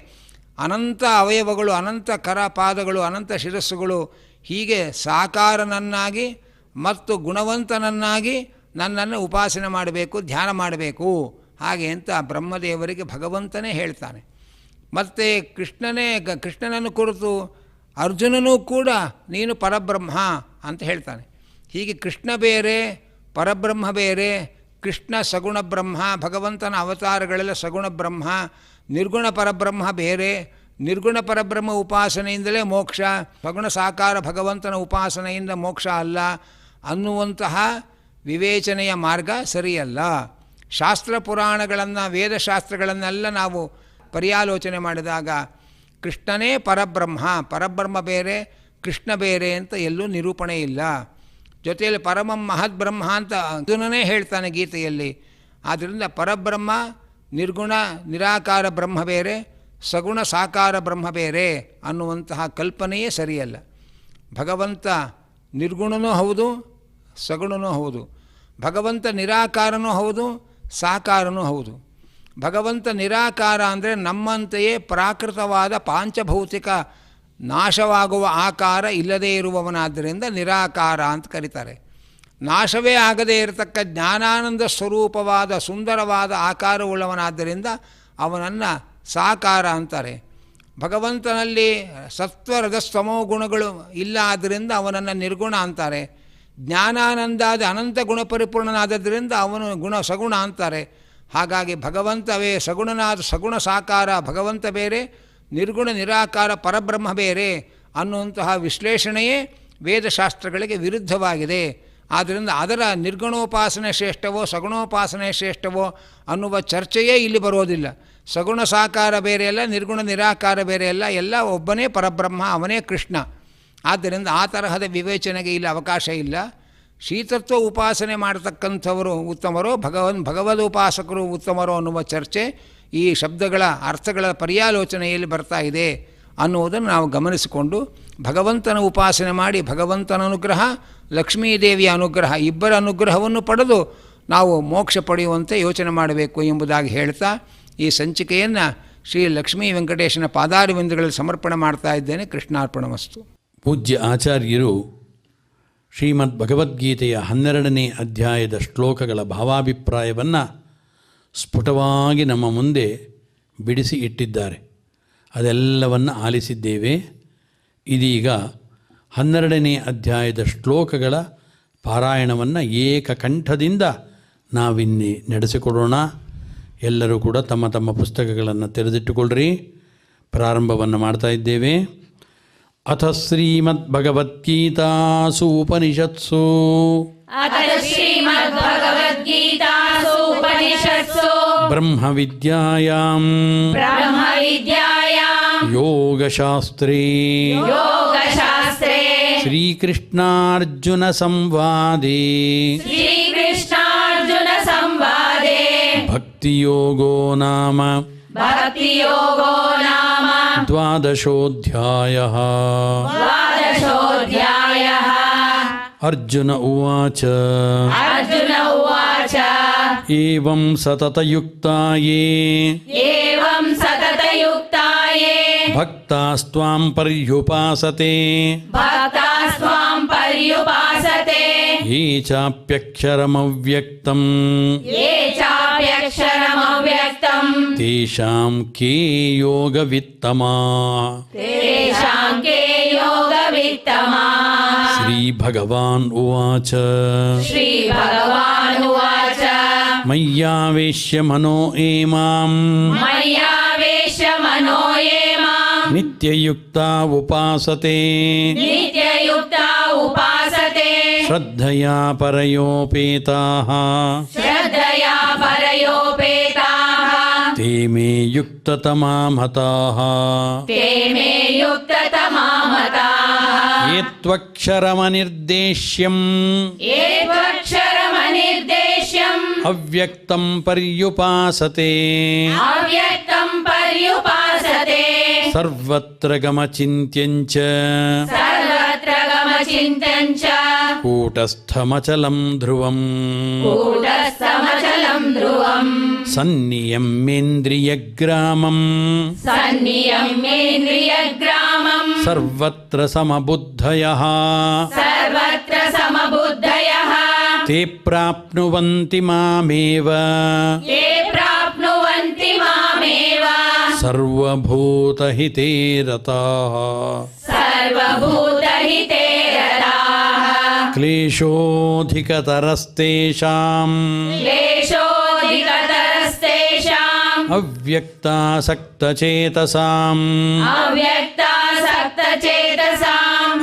ಅನಂತ ಅವಯವಗಳು, ಅನಂತ ಕರ ಪಾದಗಳು, ಅನಂತ ಶಿರಸ್ಸುಗಳು, ಹೀಗೆ ಸಾಕಾರನನ್ನಾಗಿ ಮತ್ತು ಗುಣವಂತನನ್ನಾಗಿ ನನ್ನನ್ನು ಉಪಾಸನೆ ಮಾಡಬೇಕು, ಧ್ಯಾನ ಮಾಡಬೇಕು. ಹಾಗೆ ಅಂತ ಬ್ರಹ್ಮದೇವರಿಗೆ ಭಗವಂತನೇ ಹೇಳ್ತಾನೆ. ಮತ್ತು ಕೃಷ್ಣನನ್ನು ಕುರಿತು ಅರ್ಜುನನೂ ಕೂಡ ನೀನು ಪರಬ್ರಹ್ಮ ಅಂತ ಹೇಳ್ತಾನೆ. ಹೀಗೆ ಕೃಷ್ಣ ಬೇರೆ ಪರಬ್ರಹ್ಮ ಬೇರೆ. ಕೃಷ್ಣ ಸಗುಣ ಬ್ರಹ್ಮ, ಭಗವಂತನ ಅವತಾರಗಳೆಲ್ಲ ಸಗುಣ ಬ್ರಹ್ಮ. ನಿರ್ಗುಣ ಪರಬ್ರಹ್ಮ ಬೇರೆ. ನಿರ್ಗುಣ ಪರಬ್ರಹ್ಮ ಉಪಾಸನೆಯಿಂದಲೇ ಮೋಕ್ಷ, ಸಗುಣ ಸಾಕಾರ ಭಗವಂತನ ಉಪಾಸನೆಯಿಂದ ಮೋಕ್ಷ ಅಲ್ಲ ಅನ್ನುವಂತಹ ವಿವೇಚನೆಯ ಮಾರ್ಗ ಸರಿಯಲ್ಲ. ಶಾಸ್ತ್ರ ಪುರಾಣಗಳನ್ನು ವೇದಶಾಸ್ತ್ರಗಳನ್ನೆಲ್ಲ ನಾವು ಪರ್ಯಾಲೋಚನೆ ಮಾಡಿದಾಗ ಕೃಷ್ಣನೇ ಪರಬ್ರಹ್ಮ ಬೇರೆ ಕೃಷ್ಣ ಬೇರೆ ಅಂತ ಎಲ್ಲೂ ನಿರೂಪಣೆ ಇಲ್ಲ. ಜೊತೆಯಲ್ಲಿ ಪರಮಂ ಮಹದ್ಬ್ರಹ್ಮ ಅಂತ ಅರ್ಜುನನೇ ಹೇಳ್ತಾನೆ ಗೀತೆಯಲ್ಲಿ. ಆದ್ದರಿಂದ ಪರಬ್ರಹ್ಮ ನಿರ್ಗುಣ ನಿರಾಕಾರ ಬ್ರಹ್ಮ ಬೇರೆ, ಸಗುಣ ಸಾಕಾರ ಬ್ರಹ್ಮ ಬೇರೆ ಅನ್ನುವಂತಹ ಕಲ್ಪನೆಯೇ ಸರಿಯಲ್ಲ. ಭಗವಂತ ನಿರ್ಗುಣನೂ ಹೌದು, ಸಗುಣನೂ ಹೌದು. ಭಗವಂತ ನಿರಾಕಾರನೂ ಹೌದು, ಸಾಕಾರನೂ ಹೌದು. ಭಗವಂತ ನಿರಾಕಾರ ಅಂದರೆ ನಮ್ಮಂತೆಯೇ ಪ್ರಾಕೃತವಾದ ಪಾಂಚಭೌತಿಕ ನಾಶವಾಗುವ ಆಕಾರ ಇಲ್ಲದೇ ಇರುವವನಾದ್ದರಿಂದ ನಿರಾಕಾರ ಅಂತ ಕರೀತಾರೆ. ನಾಶವೇ ಆಗದೇ ಇರತಕ್ಕ ಜ್ಞಾನಾನಂದ ಸ್ವರೂಪವಾದ ಸುಂದರವಾದ ಆಕಾರವುಳ್ಳವನಾದ್ದರಿಂದ ಅವನನ್ನು ಸಾಕಾರ ಅಂತಾರೆ. ಭಗವಂತನಲ್ಲಿ ಸತ್ವರಜಸ್ತಮೋ ಗುಣಗಳು ಇಲ್ಲ ಆದ್ದರಿಂದ ಅವನನ್ನು ನಿರ್ಗುಣ ಅಂತಾರೆ. ಜ್ಞಾನಾನಂದಾದ ಅನಂತ ಗುಣಪರಿಪೂರ್ಣನಾದ್ದರಿಂದ ಅವನು ಸಗುಣ ಅಂತಾರೆ. ಹಾಗಾಗಿ ಭಗವಂತವೇ ಸಗುಣ ಸಾಕಾರ ಭಗವಂತ ಬೇರೆ, ನಿರ್ಗುಣ ನಿರಾಕಾರ ಪರಬ್ರಹ್ಮ ಬೇರೆ ಅನ್ನುವಂತಹ ವಿಶ್ಲೇಷಣೆಯೇ ವೇದಶಾಸ್ತ್ರಗಳಿಗೆ ವಿರುದ್ಧವಾಗಿದೆ. ಆದ್ದರಿಂದ ಅದರ ನಿರ್ಗುಣೋಪಾಸನೆ ಶ್ರೇಷ್ಠವೋ ಸಗುಣೋಪಾಸನೆ ಶ್ರೇಷ್ಠವೋ ಅನ್ನುವ ಚರ್ಚೆಯೇ ಇಲ್ಲಿ ಬರೋದಿಲ್ಲ. ಸಗುಣ ಸಾಕಾರ ಬೇರೆಯಲ್ಲ, ನಿರ್ಗುಣ ನಿರಾಕಾರ ಬೇರೆಯಲ್ಲ, ಎಲ್ಲ ಒಬ್ಬನೇ ಪರಬ್ರಹ್ಮ, ಅವನೇ ಕೃಷ್ಣ. ಆದ್ದರಿಂದ ಆ ತರಹದ ವಿವೇಚನೆಗೆ ಇಲ್ಲಿ ಅವಕಾಶ ಇಲ್ಲ. ಶ್ರೀತತ್ವ ಉಪಾಸನೆ ಮಾಡತಕ್ಕಂಥವರು ಉತ್ತಮರೋ ಭಗವದುಪಾಸಕರು ಉತ್ತಮರೋ ಅನ್ನುವ ಚರ್ಚೆ ಈ ಶಬ್ದಗಳ ಅರ್ಥಗಳ ಪರ್ಯಾಲೋಚನೆಯಲ್ಲಿ ಬರ್ತಾ ಇದೆ ಅನ್ನುವುದನ್ನು ನಾವು ಗಮನಿಸಿಕೊಂಡು ಭಗವಂತನ ಉಪಾಸನೆ ಮಾಡಿ ಭಗವಂತನ ಅನುಗ್ರಹ, ಲಕ್ಷ್ಮೀದೇವಿಯ ಅನುಗ್ರಹ, ಇಬ್ಬರ ಅನುಗ್ರಹವನ್ನು ಪಡೆದು ನಾವು ಮೋಕ್ಷ ಪಡೆಯುವಂತೆ ಯೋಚನೆ ಮಾಡಬೇಕು ಎಂಬುದಾಗಿ ಹೇಳ್ತಾ ಈ ಸಂಚಿಕೆಯನ್ನು ಶ್ರೀ ಲಕ್ಷ್ಮೀ ವೆಂಕಟೇಶನ ಪಾದಾರವಿಂದಗಳಲ್ಲಿ ಸಮರ್ಪಣೆ ಮಾಡ್ತಾ ಇದ್ದೇನೆ. ಕೃಷ್ಣಾರ್ಪಣಮಸ್ತು. ಪೂಜ್ಯ ಆಚಾರ್ಯರು ಶ್ರೀಮದ್ ಭಗವದ್ಗೀತೆಯ 12ನೇ ಅಧ್ಯಾಯದ ಶ್ಲೋಕಗಳ ಭಾವಾಭಿಪ್ರಾಯವನ್ನು ಸ್ಫುಟವಾಗಿ ನಮ್ಮ ಮುಂದೆ ಬಿಡಿಸಿ ಇಟ್ಟಿದ್ದಾರೆ. ಅದೆಲ್ಲವನ್ನು ಆಲಿಸಿದ್ದೇವೆ. ಇದೀಗ 12ನೇ ಅಧ್ಯಾಯದ ಶ್ಲೋಕಗಳ ಪಾರಾಯಣವನ್ನು ಏಕಕಂಠದಿಂದ ನಾವಿನ್ನೇ ನಡೆಸಿಕೊಡೋಣ. ಎಲ್ಲರೂ ಕೂಡ ತಮ್ಮ ತಮ್ಮ ಪುಸ್ತಕಗಳನ್ನು ತೆರೆದಿಟ್ಟುಕೊಳ್ಳ್ರಿ. ಪ್ರಾರಂಭವನ್ನು ಮಾಡ್ತಾ ಇದ್ದೇವೆ. ಅಥ ಶ್ರೀಮದ್ಭಗವದ್ಗೀತಾಸು ಉಪನಿಷತ್ಸು ಬ್ರಹ್ಮವಿದ್ಯಾಯಾಂ ಯೋಗಶಾಸ್ತ್ರೇ ಶ್ರೀಕೃಷ್ಣಾರ್ಜುನ ಸಂವಾದೇ ಭಕ್ತಿಯೋಗೋ ನಾಮ ದ್ವಾದಶೋಧ್ಯಾಯಃ. ಅರ್ಜುನ ಉವಾಚ ಏವಂ ಸತತಯುಕ್ತಾಯೇ ಭಕ್ತಾಸ್ತ್ವಾಂ ಪರ್ಯುಪಾಸತೆ ಯೇ ಚಾಪ್ಯಕ್ಷರಮವ್ಯಕ್ತಂ ತೇಷಾಂ ಕೇ ಯೋಗವಿತ್ತಮಾಃ. ಶ್ರೀಭಗವಾನ್ ಉವಾಚ ಮಯ್ಯಾವೇಶ್ಯ ಮನೋ ಏಮಾಂ ನಿತ್ಯಯುಕ್ತಾ ಉಪಾಸತೆ ಶ್ರದ್ಧಯಾ ಪರಯೋಪೇತಾಃ ತೇ ಮೇ ಯುಕ್ತತಮಾ ಮತಾಃ. ಏತ್ವಕ್ಷರಮನಿರ್ದೇಶ್ಯಂ ಅವ್ಯಕ್ತಂ ಪರ್ಯುಪಾಸತೆ ಸರ್ವತ್ರ ಗಮಚಿಂತ್ಯಂಚ ಕೂಟಸ್ಥಮಚಲಂ ಧ್ರುವಂ ಸನ್ನಿಯಮ್ಯೇಂದ್ರಿಯಗ್ರಾಮಂ ಸರ್ವತ್ರ ಸಮಬುದ್ಧಯಃ ತೇ ಪ್ರಾಪ್ನುವಂತಿ ಮಾಮೇವ ಸರ್ವಭೂತಹಿತೇ ರತಾಃ. ಕ್ಲೇಶೋಧಿಕತರಸ್ತೇಷಾಂ ಅವ್ಯಕ್ತಾಸಕ್ತಚೇತಸಾಂ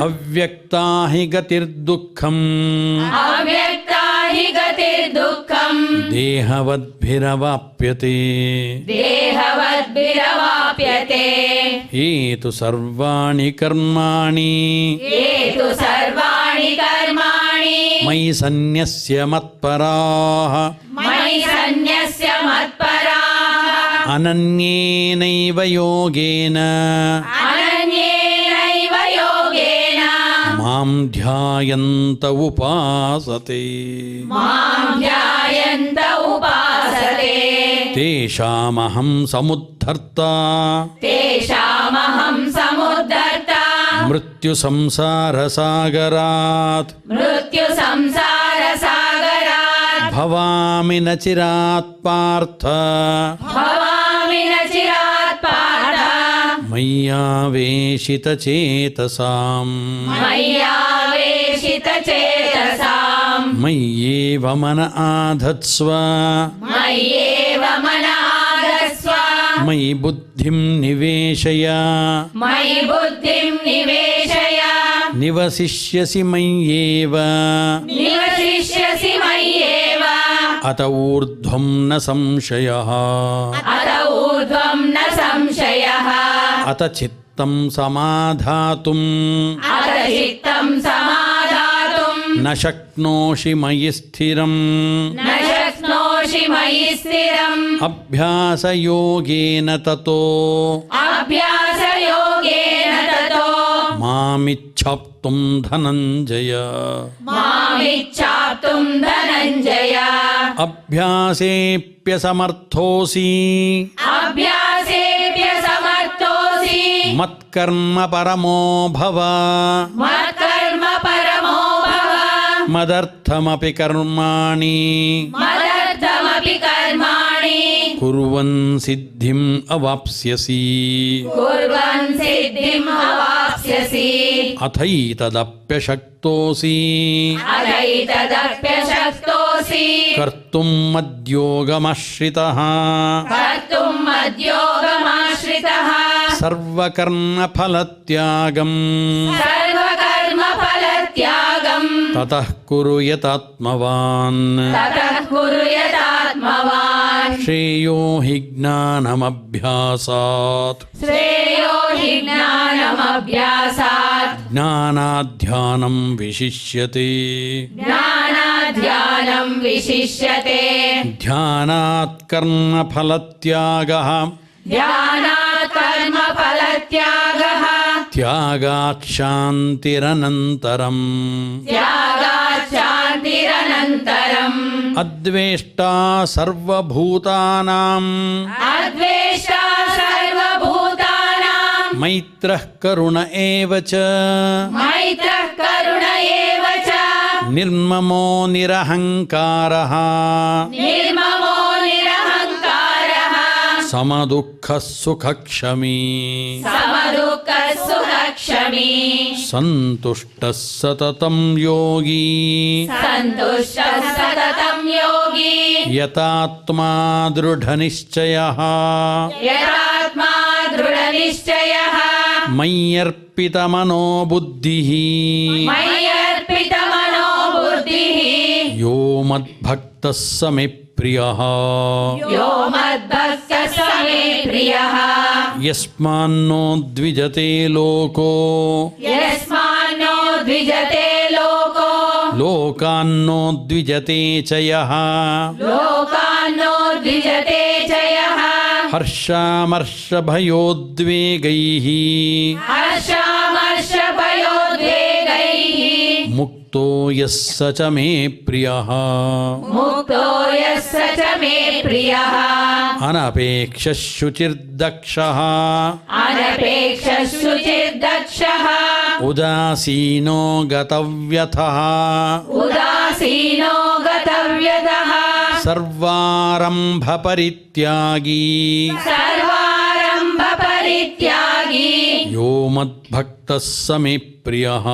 ಅವ್ಯಕ್ತಾ ಹಿ ಗತಿರ್ದುಃಖಂ हि गतिर्दुःखम् देहवद्भिरवाप्यते देहवद्भिरवाप्यते ये तु सर्वाणि कर्माणि ये तु सर्वाणि कर्माणि मयि सन्न्यस्य मत्पराः मयि सन्न्यस्य मत्पराः अनन्येनैव योगेन अनन्येनैव योगेन मां ध्यायन्त उपासते मां ध्यायन्त उपासते तेषामहं समुद्धर्ता तेषामहं समुद्धर्ता मृत्युसंसारसागरात् मृत्युसंसारसागरात् भवामि न चिरात् पार्थ भवामि न चिरात् पार्थ मय्यावेशितचेतसाम् मय्यावेशितचेतसाम् मय्येव मन आधत्स्व मय्येव मन आदस्व मयि बुद्धिं निवेशय मयि बुद्धिं निवेशय निवसिष्यसि मय्येव निवसिष्यसि मय्येव अत ऊर्ध्वं न संशयः अत ऊर्ध्वं न संशयः अत चित्तं समाधातुम् अत चित्तं समाधातुं न शक्नोषि मयि स्थिरम् न शक्नोषि मयि स्थिरम् अभ्यासयोगेन ततो अभ्यासयोगेन ततो मामिच्छाप्तुं धनञ्जय मामिच्छाप्तुं धनञ्जय अभ्यासेऽप्यसमर्थोऽसि अभ्यासेऽप्यसमर्थोऽसि मत्कर्म परमो भव मत्कर्म परमो भव मदर्थमपि कर्माणि मदर्थमपि कर्माणि कुर्वन् सिद्धिम् अवाप्स्यसि कुर्वन् सिद्धिम् अवाप्स्यसि अथैतदप्यशक्तोऽसि अथैतदप्यशक्तोऽसि कर्तुं मद्योगमाश्रितः कर्तुं मद्योगमाश्रितः सर्वकर्मफलत्यागम् सर्वकर्मफलत्यागम् ततः कुरु यतात्मवान् ततः कुरु यतात्मवान् श्रेयो हि ज्ञानमभ्यासात् श्रेयो हि ज्ञानमभ्यासात् ज्ञानाध्यानं विशिष्यते ज्ञानाध्यानं विशिष्यते ध्यानात् कर्मफलत्यागः ध्यानात् कर्मफलत्यागः त्यागात् शान्तिरनन्तरम् त्यागात् शान्तिरनन्तरम् अद्वेष्टा सर्वभूतानाम् अद्वेष्टा सर्वभूतानां मैत्रः करुण एव च मैत्रः करुण एव च निर्ममो निरहङ्कारः निर्ममो निरहङ्कारः समदुःखः सुखक्षमी समदुःखः सुखक्षमी सन्तुष्टः सततं योगी सन्तुष्टः सततं योगी यतात्मा दृढनिश्चयः यतात्मा दृढनिश्चयः मय्यर्पितमनो बुद्धिः मय्यर्पितमनो बुद्धिः यो मद्भक्तः स मे प्रियः यो मद्भक्तः स मे प्रियः यस्मान्नो द्विजते लोको यस्मान्नो द्विजते लोको लोकान्नो द्विजते च यः लोकान्नो द्विजते च यः हर्षामर्षभयोद्वेगैः हर्षामर्षभयोद्वेगैः मुक्तो यः स च मे प्रियः मुक्तो यस्य च मे प्रियः अनपेक्षः शुचिर्दक्षः अनपेक्षः शुचिर्दक्षः उदासीनो गतव्यथः उदासीनो गतव्यतः सर्वारम्भपरित्यागी सर्वारम्भपरित्यागी यो मद्भक्तः स मे प्रियः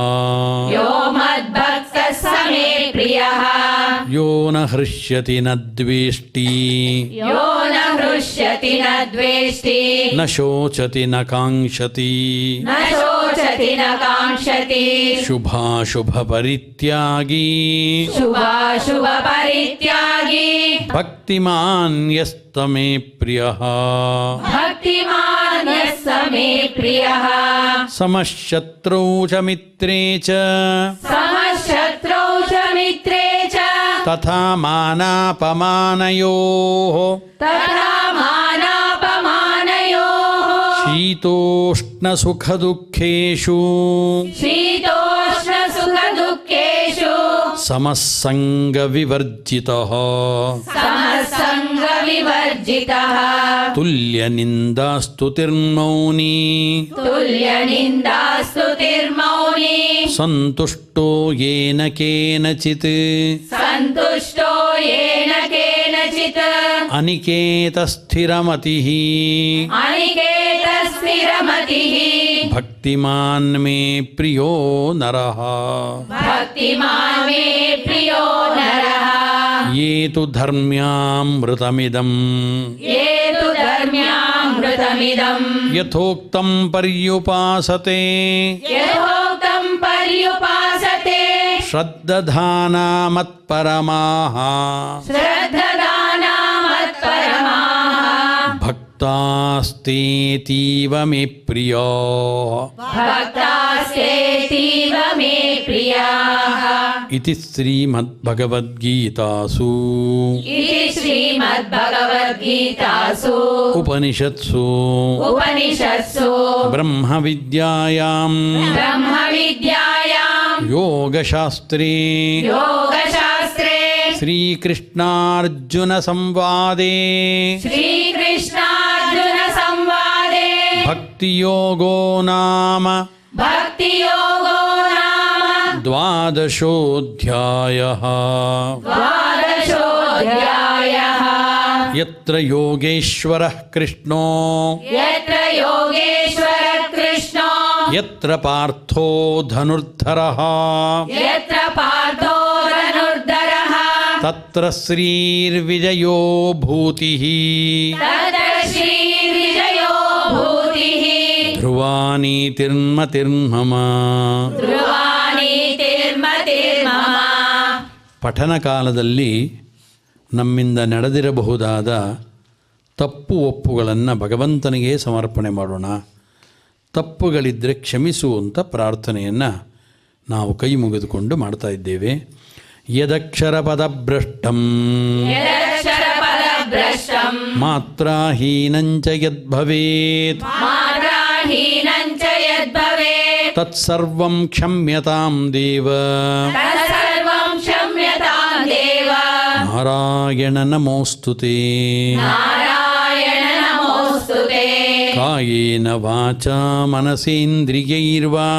यो मद्भक्तः स मे प्रियः यो न हृष्यति न द्वेष्टि यो न हृष्यति न द्वेष्टि न शोचति न काङ्क्षति न शोचति रोचति न काङ्क्षति शुभाशुभपरित्यागी शुभाशुभपरित्यागी भक्तिमान् यस्तमे प्रियः भक्तिमान् यः स मे प्रियः समशत्रौ च मित्रे च समशत्रौ च मित्रे च तथा मानापमानयोः तथा मानापमानयोः शीतोष्णसुखदुःखेषु शीतोष्णसुखदुःखेषु समस्सङ्गविवर्जितः समसङ्गविवर्जितः तुल्यनिन्दास्तुतिर्मौनी तुल्यनिन्दास्तुतिर्मौनी सन्तुष्टो येन केनचित् सन्तुष्टो येन केनचित् अनिकेतस्थिरमतिः अनिकेतस्थिरमतिः भक्तिमान् मे प्रियो नरः भक्तिमान् मे प्रियो नरः ये तु धर्म्यामृतमिदम् ये तु धर्म्यामृतमिदम् यथोक्तं पर्युपासते यथोक्तं पर्युपासते श्रद्दधाना मत्परमाः श्रद्धदाना मत्परमाः भक्तास्तेतीव मे प्रियो भक्तास्तेतीव मे प्रियाः इति श्रीमद्भगवद्गीतासु इति श्रीमद्भगवद्गीतासु उपनिषत्सु उपनिषत्सु ब्रह्मविद्यायां ब्रह्मविद्यायां योगशास्त्रे योगशास्त्रे श्रीकृष्णार्जुनसंवादे श्रीकृष्णार्जुनसंवादे भक्तियोगो नाम भक्तियोगो नाम द्वादशोऽध्यायः द्वादशोऽध्यायः यत्र योगेश्वरः कृष्णो यत्र योगेश्वरः कृष्णो यत्र पार्थो धनुर्धरः यत्र पार्थो धनुर्धरः तत्र श्रीर्विजयो भूतिः तत्र श्रीर्विजयो भूतिः ಧ್ರುವಾನೀತಿರ್ಮತಿರ್ಮಮ ಧ್ರುವಾನೀತಿರ್ಮತಿರ್ಮಮ ಪಠನ ಕಾಲದಲ್ಲಿ ನಮ್ಮಿಂದ ನಡೆದಿರಬಹುದಾದ ತಪ್ಪು ಒಪ್ಪುಗಳನ್ನು ಭಗವಂತನಿಗೆ ಸಮರ್ಪಣೆ ಮಾಡೋಣ. ತಪ್ಪುಗಳಿದ್ದರೆ ಕ್ಷಮಿಸು ಅಂತ ಪ್ರಾರ್ಥನೆಯನ್ನು ನಾವು ಕೈ ಮುಗಿದುಕೊಂಡು ಮಾಡ್ತಾ ಇದ್ದೇವೆ. ಯದಕ್ಷರ ಪದಭ್ರಷ್ಟಂ ಯದಕ್ಷರಪದಭ್ರಷ್ಟಂ ಮಾತ್ರಾಹೀನಂಚ ಯದ್ಭವೇತ್ ಮಾತ್ರಾಹೀನಂಚ ಯದ್ಭವೇತ್ ತತ್ಸರ್ವಂ ಕ್ಷಮ್ಯತಾಂ ದೇವ ತತ್ಸರ್ವಂ ಕ್ಷಮ್ಯತಾಂ ದೇವ ನಾರಾಯಣ ನಮೋಸ್ತುತೇ. ನಾರಾಯಣ ನಮೋಸ್ತುತೇ. ಕಾಯೇನ ವಾಚಾ ಮನಸೇಂದ್ರಿಯೈರ್ವಾ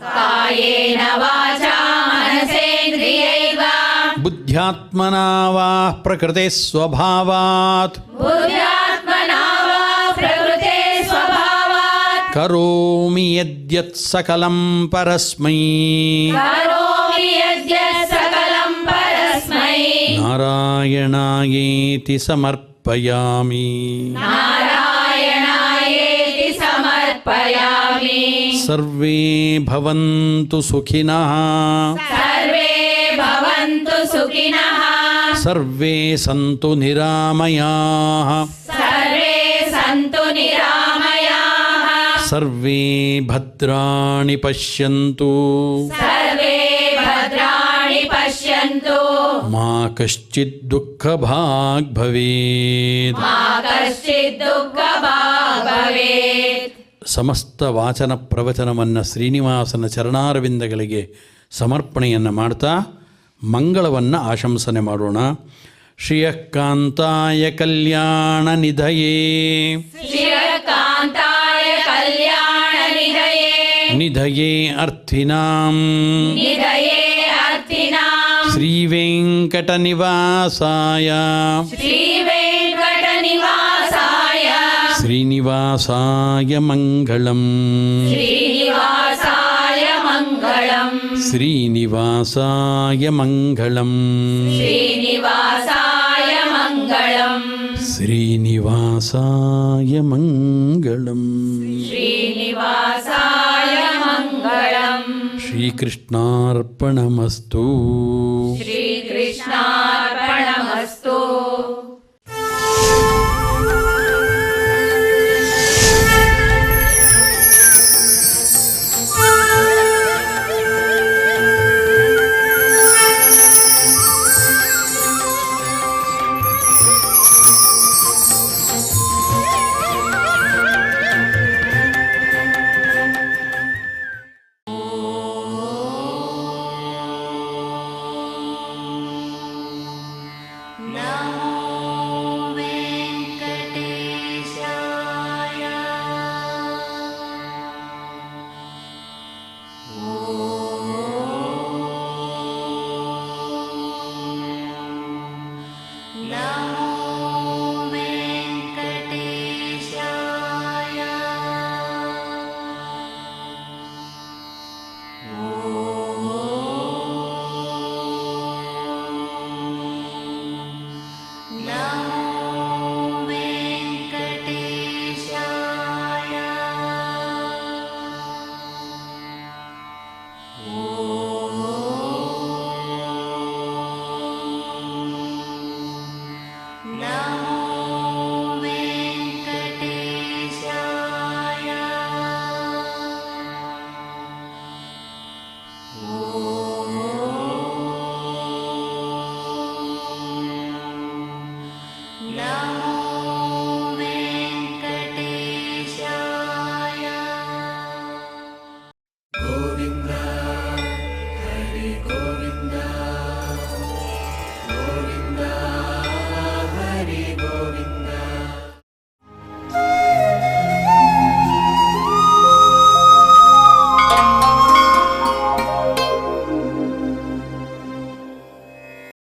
ಕಾಯೇನ ವಾಚಾ ಮನಸೇಂದ್ರಿಯೈರ್ವಾ ಬುದ್ಧ್ಯಾತ್ಮನಾ ವಾ ಪ್ರಕೃತೆ ಸ್ವಭಾವಾತ್ ಬುದ್ಧ್ಯಾತ್ಮನಾ ವಾ ಪ್ರಕೃತೆ ಸ್ವಭಾವಾತ್ ಕರೋಮಿ ಯದ್ಯತ್ ಸಕಲಂ ಪರಸ್ಮೈ ಕರೋಮಿ ಯದ್ಯತ್ ಸಕಲಂ ಪರಸ್ಮೈ ನಾರಾಯಣಾಯೇತಿ ಸಮರ್ಪಯಾಮಿ. ನಾರಾಯಣಾಯೇತಿ ಸಮರ್ಪಯಾಮಿ. ಸರ್ವೇ ಭವಂತು ಸುಖಿನಃ ಸರ್ವೇ ಭವಂತು ಸುಖಿನಃ ಸರ್ವೇ ಸಂತು ನಿರಾಮಯಾಃ ಸರ್ವೇ ಸಂತು ನಿರಾಮಯಾಃ ಸರ್ವೇ ಭದ್ರಾಣಿ ಪಶ್ಯಂತು ಸರ್ವೇ ಭದ್ರಾಣಿ ಪಶ್ಯಂತು ಮಾ ಕಶ್ಚಿತ್ ದುಃಖಭಾಗ್ ಭವೇತ್. ಮಾ ಕಶ್ಚಿತ್ ದುಃಖಭಾಗ್ ಭವೇತ್. ಸಮಸ್ತ ವಾಚನ ಪ್ರವಚನವನ್ನು ಶ್ರೀನಿವಾಸನ ಚರಣಾರವಿಂದಗಳಿಗೆ ಸಮರ್ಪಣೆಯನ್ನು ಮಾಡ್ತಾ ಮಂಗಳವನ್ನು ಆಶಂಸನೆ ಮಾಡೋಣ. ಶ್ರಿಯಃಕಾಂತಾಯ ಕಲ್ಯಾಣ ನಿಧಯೇ ಶ್ರೀಕಾಂತಾಯ ಕಲ್ಯಾಣ ನಿಧಯೇ ನಿಧಯೇ ಅರ್ಥಿನಾಂ ನಿಧಯೇ ಅರ್ಥಿನಾಂ ಶ್ರೀವೆಂಕಟನಿವಾಸಾಯ ಶ್ರೀವೆಂಕಟನಿವಾಸಾಯ ಶ್ರೀನಿವಾಸಾಯ ಮಂಗಳಂ ಶ್ರೀನಿವಾಸಾಯ ಮಂಗಳಂ ಶ್ರೀನಿವಾಸಾಯ ಮಂಗಳಂ ಶ್ರೀನಿವಾಸಾಯ ಮಂಗಳಂ ಶ್ರೀನಿವಾಸಾಯ ಮಂಗಳಂ. ಶ್ರೀನಿವಾಸಾಯ ಮಂಗಳಂ. ಶ್ರೀಕೃಷ್ಣಾರ್ಪಣಮಸ್ತು.